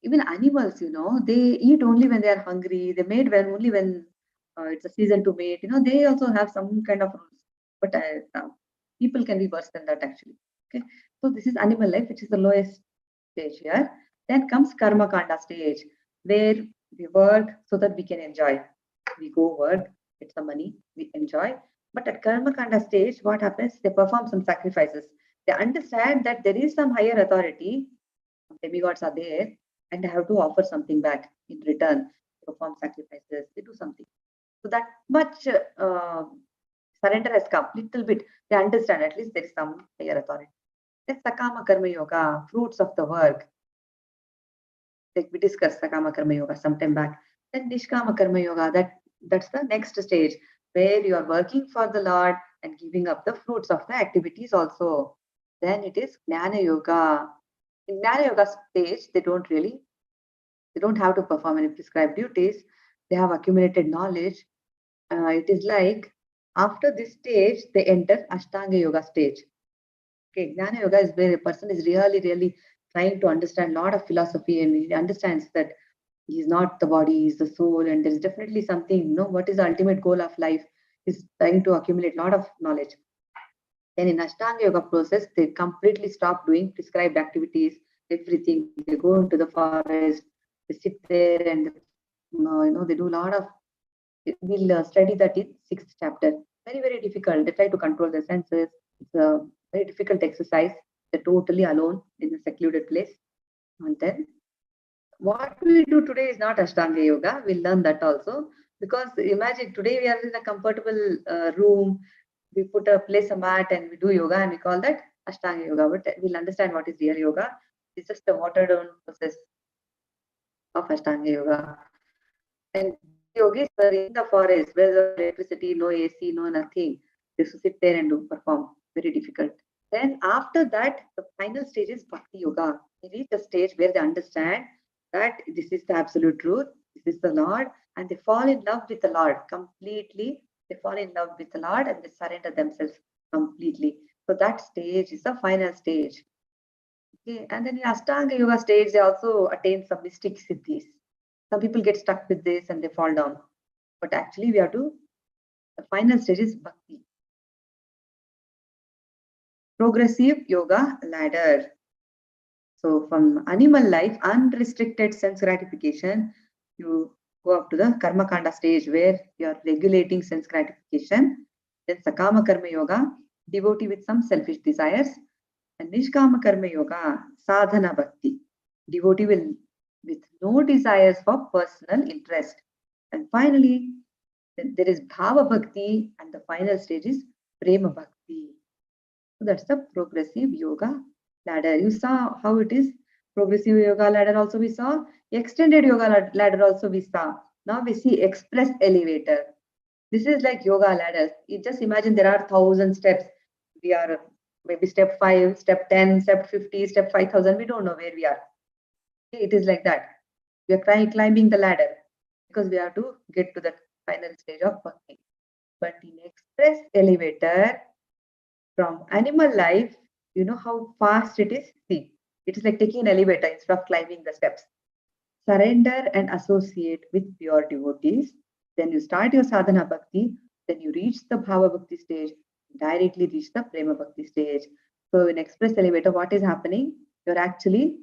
Even animals, they eat only when they are hungry. They mate only when it's a season to mate. They also have some kind of rules. But people can be worse than that actually. Okay, so this is animal life, which is the lowest stage here. Then comes karma kanda stage, where we work so that we can enjoy. We go work, get some money, we enjoy. But at karma kanda stage, what happens? They perform some sacrifices. They understand that there is some higher authority. Demigods are there, and they have to offer something back in return. They perform sacrifices. They do something. So that much surrender has come. Little bit. They understand at least there is some higher authority. Then Sakama Karma Yoga, fruits of the work. Like we discussed Sakama Karma Yoga some time back. Then Nishkama Karma Yoga, that's the next stage where you are working for the Lord and giving up the fruits of the activities also. Then it is Jnana Yoga. In Jnana Yoga stage, they don't have to perform any prescribed duties. They have accumulated knowledge. It is like after this stage, they enter Ashtanga Yoga stage. Okay, Jnana Yoga is where a person is really, really trying to understand a lot of philosophy, and he understands that he is not the body, he is the soul, and there's definitely something, what is the ultimate goal of life? He's trying to accumulate a lot of knowledge. Then in Ashtanga Yoga process, they completely stop doing prescribed activities, everything. They go into the forest, they sit there and they do a lot of, we'll study that in 6th chapter. Very, very difficult. They try to control their senses. It's a very difficult exercise. They're totally alone in a secluded place. And then what we do today is not Ashtanga Yoga. We'll learn that also. Because imagine today we are in a comfortable room. We place a mat and we do yoga and we call that Ashtanga Yoga. But we'll understand what is real yoga. It's just a watered down process of Ashtanga Yoga. And yogis were in the forest where there's no electricity, no AC, no nothing. They used to sit there and perform. Very difficult. Then after that, the final stage is Bhakti Yoga. They reach a stage where they understand that this is the absolute truth, this is the Lord, and they fall in love with the Lord completely. They fall in love with the Lord and they surrender themselves completely. So that stage is the final stage. Okay, and then in Ashtanga Yoga stage, they also attain some mystic siddhis. Some people get stuck with this and they fall down. But actually, the final stage is Bhakti. Progressive yoga ladder. So from animal life, unrestricted sense gratification, you go up to the Karma Kanda stage where you are regulating sense gratification. Then Sakama Karma Yoga, devotee with some selfish desires. And Nishkama Karma Yoga, Sadhana Bhakti. Devotee will with no desires for personal interest. And finally, there is Bhava Bhakti, and the final stage is Prema Bhakti. So that's the progressive yoga ladder. You saw how it is. Progressive yoga ladder also we saw. Extended yoga ladder also we saw. Now we see express elevator. This is like yoga ladders. You just imagine there are 1,000 steps. We are maybe step 5, step 10, step 50, step 5,000. We don't know where we are. It is like that. We are climbing the ladder because we have to get to the final stage of bhakti. But in express elevator, from animal life, you know how fast it is? See, it is like taking an elevator instead of climbing the steps. Surrender and associate with pure devotees. Then you start your sadhana bhakti. Then you reach the bhava bhakti stage. Directly reach the prema bhakti stage. So in express elevator, what is happening? You're actually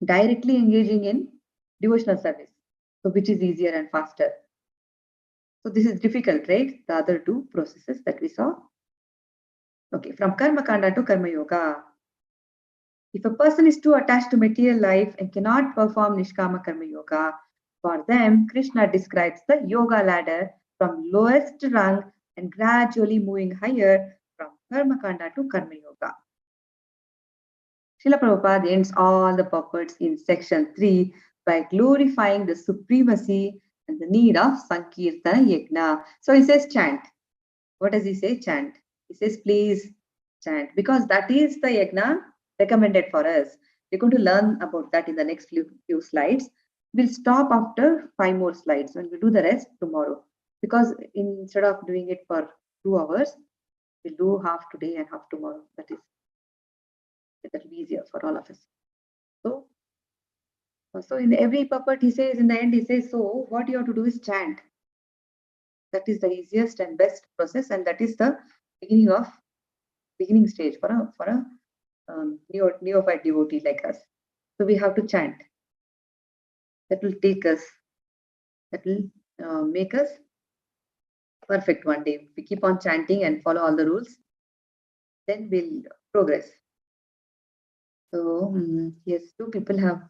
directly engaging in devotional service. So which is easier and faster. So this is difficult, right? The other two processes that we saw. Okay, from Karma Kanda to Karma Yoga. If a person is too attached to material life and cannot perform Nishkama Karma Yoga, for them, Krishna describes the yoga ladder from lowest rung and gradually moving higher from Karma Kanda to Karma Yoga. Srila Prabhupada ends all the purports in section 3 by glorifying the supremacy and the need of Sankirtana Yajna. So he says chant. What does he say? Chant. He says please chant, because that is the yajna recommended for us. We're going to learn about that in the next few slides. We'll stop after 5 more slides and we'll do the rest tomorrow. Because instead of doing it for 2 hours, we'll do half today and half tomorrow. That will be easier for all of us. So in every purport he says, in the end he says, so what you have to do is chant. That is the easiest and best process, and that is the beginning stage for a neophyte devotee like us. So we have to chant. That will take us. That will make us perfect one day. If we keep on chanting and follow all the rules, then we'll progress. So yes, 2 people have.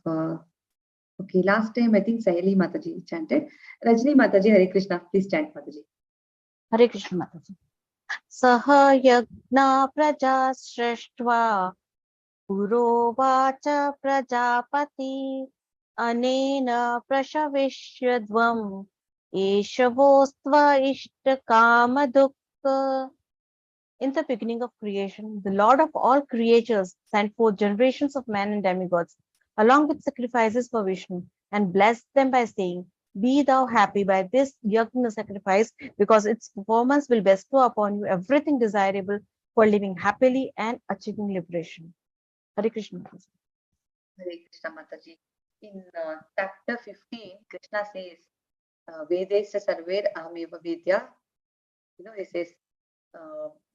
Okay, last time I think Saheli Mataji chanted. Rajni Mataji, Hare Krishna, please chant Mataji.
Hare Krishna Mataji. Saha yagna praja shrestva purovacha prajapati anena prashavishyadvam eshavostva ishtakamadukka. In the beginning of creation, the Lord of all creatures sent forth generations of men and demigods, along with sacrifices for Vishnu, and blessed them by saying, be thou happy by this yajna sacrifice, because its performance will bestow upon you everything desirable for living happily and achieving liberation. Hare Krishna.
Hare Krishna Mataji. In chapter 15, Krishna says, Vedesya sarver ahameva vidya. You know, he says,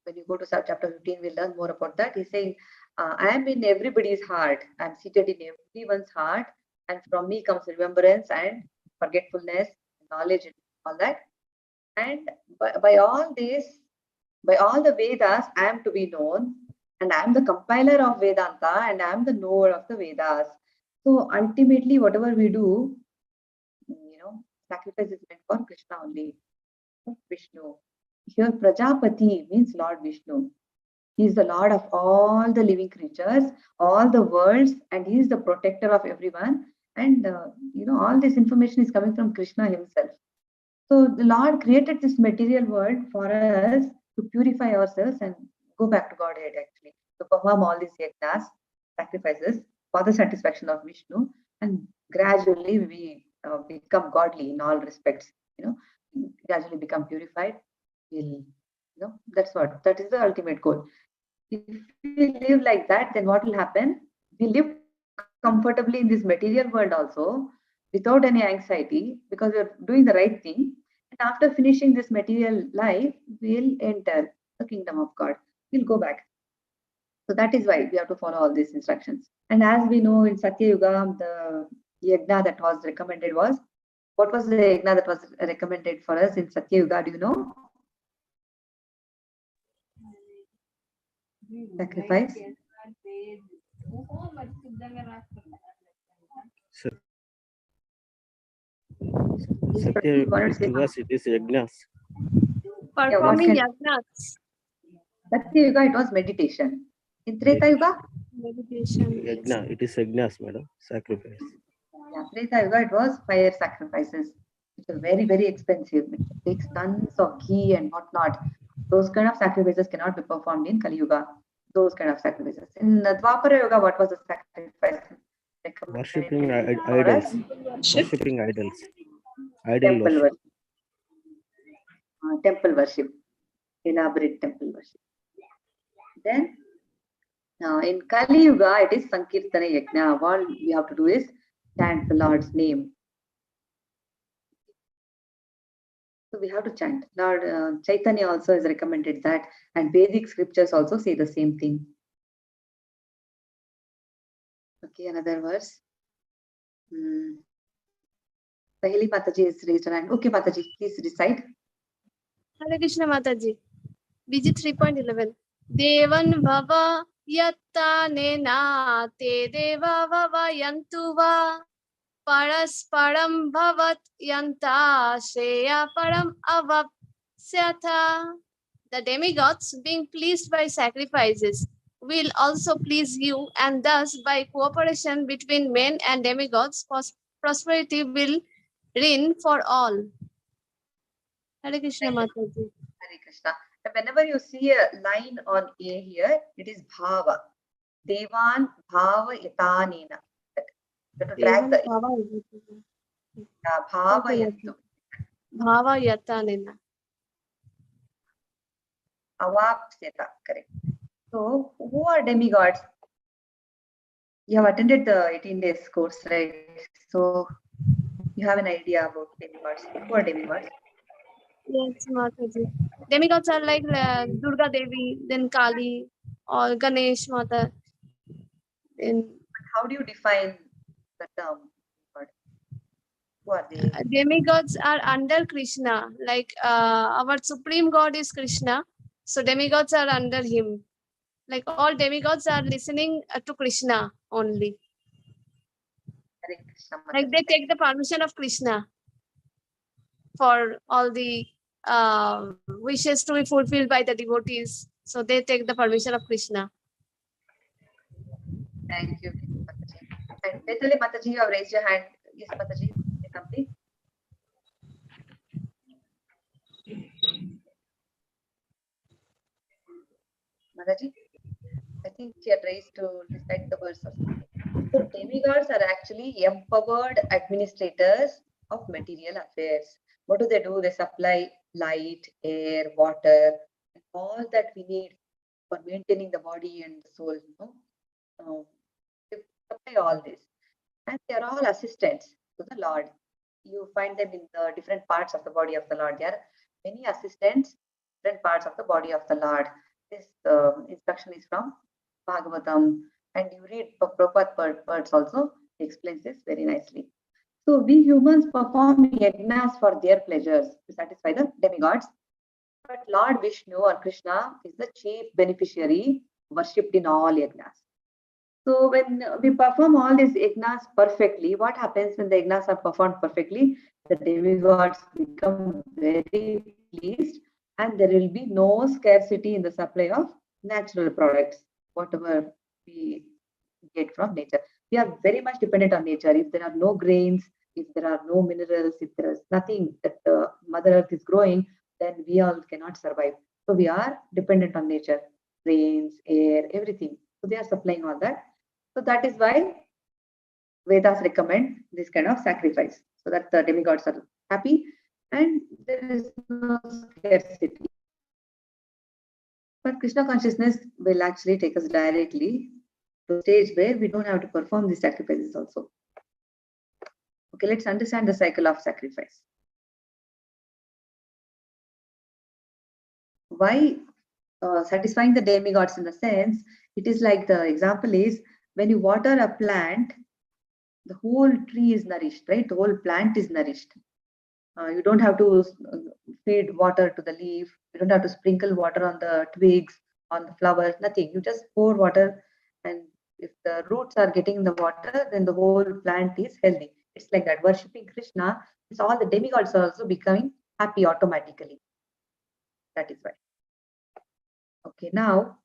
when you go to chapter 15, we'll learn more about that. He's saying, I am in everybody's heart. I'm seated in everyone's heart. And from me comes remembrance and forgetfulness, knowledge, and all that. And by all this, by all the Vedas, I am to be known. And I am the compiler of Vedanta, and I am the knower of the Vedas. So ultimately, whatever we do, you know, sacrifice is meant for Krishna only, Vishnu. Here, Prajapati means Lord Vishnu. He is the Lord of all the living creatures, all the worlds, and he is the protector of everyone. And you know, all this information is coming from Krishna himself. So the Lord created this material world for us to purify ourselves and go back to Godhead, actually, to perform all these yajnas, sacrifices for the satisfaction of Vishnu, and gradually we become godly in all respects. You know, gradually become purified. You know, that is the ultimate goal. If we live like that, then what will happen? We live comfortably in this material world also without any anxiety, because we are doing the right thing. And after finishing this material life, we'll enter the kingdom of God. We'll go back. So that is why we have to follow all these instructions. And as we know, in Satya Yuga, the yajna that was recommended was, what was the yajna that was recommended for us in Satya Yuga? Do you know? Sacrifice.
Satya
wanted to say
Yugas, it is yajnas.
Performing
can-
yajnas.
Satya Yuga, it was meditation. In Treta Yuga,
Meditation.
Yajna, it is yajnas, madam. Sacrifice.
yeah, Treta Yuga, it was fire sacrifices. Which are very, very expensive. It takes tons of ghee and whatnot. Those kind of sacrifices cannot be performed in Kali Yuga. Those kind of sacrifices. In Dwapara Yuga, what was the sacrifice?
Worshipping
for us?
idols. Worshipping idols. Idol
Temple
worship.
worship. Temple worship. Elaborate temple worship. Then in Kali Yuga, it is Sankirtana Yajna. All we have to do is chant the Lord's name. So we have to chant. Lord Chaitanya also has recommended that, and Vedic scriptures also say the same thing. Okay, another verse. Sahili Mataji is raised her hand. Okay, Mataji, please recite.
Hare Krishna Mataji. BG 3.11. Devan bhava yatta nena te deva bhava yantuva parasparam bhavat yanta shreya param avapsyatha. The demigods, being pleased by sacrifices, will also please you, and thus by cooperation between men and demigods, prosperity will reign for all. Hare Krishna Mataji.
Hare Krishna. And whenever you see a line on A here, it is Bhava. Devan Bhava Yatanena. You have to drag the Bhava Yantu.
Bhava Yatanena.
Avapsyata, correct. So, who are demigods? You have attended the 18 days course, right? So, you have an idea about demigods. Who are demigods?
Yes, Mataji. Demigods are like Durga Devi, then Kali, or Ganesh Mata. Then
How do you define the term? Who are they?
demigods are under Krishna. Like our supreme God is Krishna, so demigods are under him. Like all demigods are listening to Krishna only.
Hare Krishna,
Like they take the permission of Krishna for all the wishes to be fulfilled by the devotees. So they take the permission of Krishna.
Thank you, Mataji. And Betali Mataji, you have raised your hand. Yes, Mataji, say something. Mataji, I think she had raised to recite the verse or something. So demigods are actually empowered administrators of material affairs. What do? They supply light, air, water, all that we need for maintaining the body and the soul. They supply all this. And they are all assistants to the Lord. You find them in the different parts of the body of the Lord. There are many assistants, different parts of the body of the Lord. This instruction is from Bhagavatam, and you read Prabhupada words also, he explains this very nicely. So we humans perform yajnas for their pleasures to satisfy the demigods. But Lord Vishnu or Krishna is the chief beneficiary worshipped in all yajnas. So when we perform all these yajnas perfectly, what happens when the yajnas are performed perfectly? The demigods become very pleased, and there will be no scarcity in the supply of natural products, whatever we get from nature. We are very much dependent on nature. If there are no grains, if there are no minerals, if there is nothing that the Mother Earth is growing, then we all cannot survive. So we are dependent on nature, rains, air, everything. So they are supplying all that. So that is why Vedas recommend this kind of sacrifice, so that the demigods are happy and there is no scarcity. But Krishna consciousness will actually take us directly to a stage where we don't have to perform these sacrifices also. Okay, let's understand the cycle of sacrifice. Why satisfying the demigods? In the sense, it is like the example is when you water a plant, the whole tree is nourished, right? The whole plant is nourished. You don't have to feed water to the leaf. You don't have to sprinkle water on the twigs, on the flowers, nothing. You just pour water and if the roots are getting the water, then the whole plant is healthy. It's like that. Worshipping Krishna, it's all the demigods are also becoming happy automatically. That is why. Okay, now,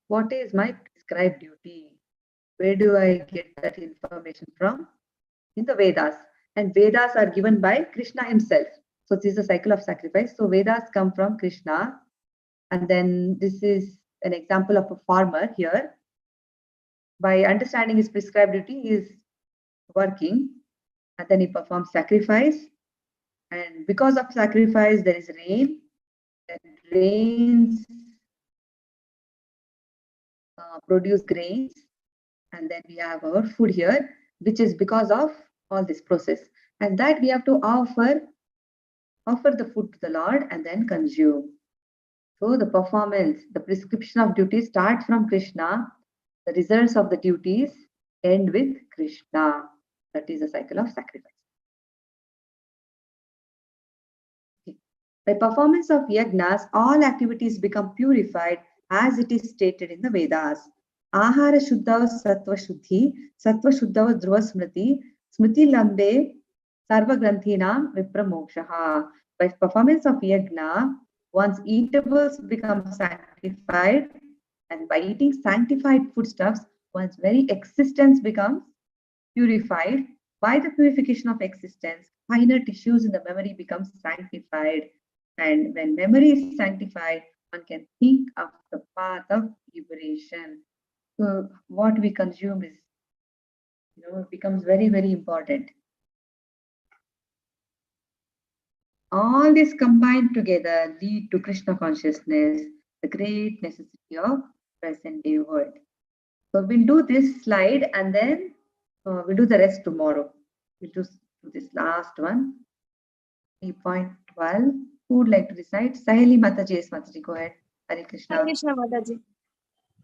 what is my prescribed duty? Where do I get that information from? In the Vedas. And Vedas are given by Krishna himself. So this is a cycle of sacrifice. So Vedas come from Krishna. And then this is an example of a farmer here. By understanding his prescribed duty, he is working. And then he performs sacrifice. And because of sacrifice, there is rain. And rains produce grains. And then we have our food here, which is because of all this process. And that we have to offer the food to the Lord and then consume. So the performance, the prescription of duties starts from Krishna. The results of the duties end with Krishna. That is a cycle of sacrifice. Okay. By performance of yajnas, all activities become purified as it is stated in the Vedas. Ahara shuddhava sattva shuddhi, sattva shuddhava dhruva smriti, smriti lambe sarva granthinam vipramokshaha. By performance of yajna, one's eatables become sanctified, and by eating sanctified foodstuffs, one's very existence becomes purified. By the purification of existence, finer tissues in the memory become sanctified. And when memory is sanctified, one can think of the path of liberation. So what we consume is, becomes very, very important. All this combined together lead to Krishna consciousness, the great necessity of present day world. So we'll do this slide and then we'll do the rest tomorrow. We'll do this last one, 3.12. Who would like to recite? Saheli Mataji, yes, Mataji, go ahead. Hare Krishna.
Hare Krishna Mataji.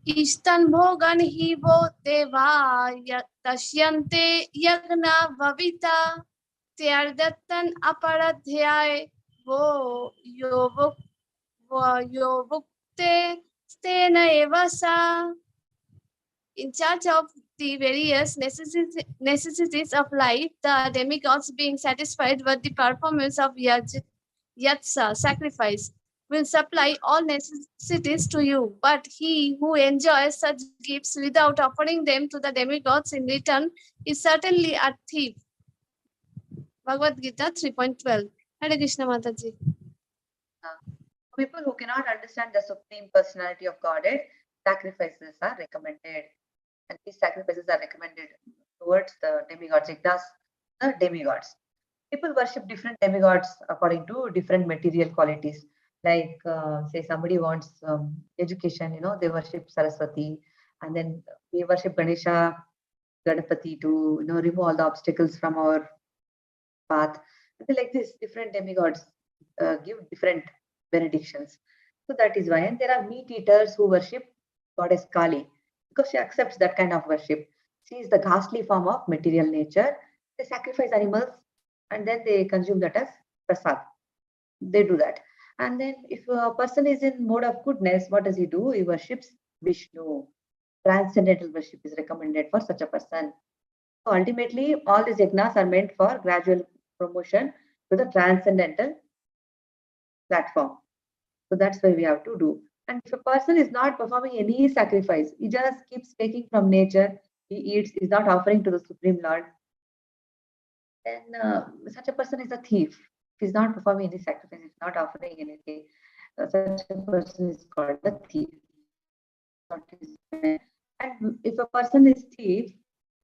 Ishtan bhogan hi vo deva tashyante yagna vavita tyardattan aparadhyay vo yovukte stena evasa. In charge of the various necessities of life, the demigods being satisfied with the performance of yatsa, sacrifice, will supply all necessities to you. But he who enjoys such gifts without offering them to the demigods in return is certainly a thief. Bhagavad Gita 3.12. Hare Krishna Mataji.
People who cannot understand the Supreme Personality of Godhead, sacrifices are recommended. And these sacrifices are recommended towards the demigods, thus the demigods. People worship different demigods according to different material qualities. Like, say, somebody wants education, they worship Saraswati, and then we worship Ganesha, Ganapati to, remove all the obstacles from our path. And like this, different demigods give different benedictions. So that is why. And there are meat eaters who worship goddess Kali, because she accepts that kind of worship. She is the ghastly form of material nature. They sacrifice animals and then they consume that as prasad. They do that. And then if a person is in mode of goodness, what does he do? He worships Vishnu. Transcendental worship is recommended for such a person. So ultimately, all these yajnas are meant for gradual promotion to the transcendental platform. So that's why we have to do. And if a person is not performing any sacrifice, he just keeps taking from nature, he eats, is not offering to the Supreme Lord, then such a person is a thief. If he's not performing any sacrifice, if not offering anything, such a person is called a thief. And if a person is thief,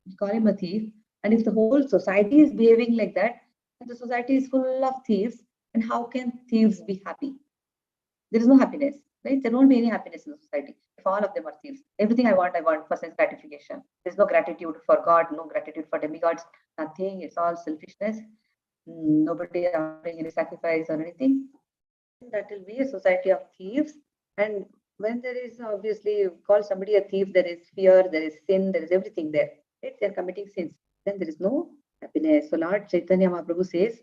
we call him a thief. And if the whole society is behaving like that, and the society is full of thieves, and how can thieves be happy? There is no happiness, right? There won't be any happiness in the society if all of them are thieves. Everything I want for sense gratification. There's no gratitude for God, no gratitude for demigods, nothing. It's all selfishness. Nobody offering any sacrifice or anything. That will be a society of thieves. And when there is, obviously, you call somebody a thief, there is fear, there is sin, there is everything there. Right? They're committing sins. Then there is no happiness. So Lord Chaitanya Mahaprabhu says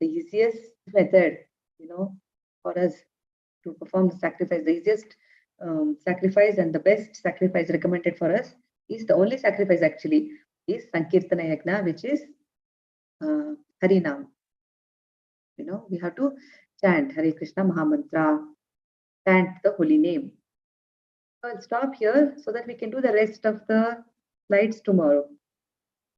the easiest method, for us to perform the sacrifice, the easiest sacrifice and the best sacrifice recommended for us is the only sacrifice actually is Sankirtana Yagna, which is Harinam. You know, we have to chant Hare Krishna Mahamantra, chant the holy name. So I'll stop here so that we can do the rest of the slides tomorrow.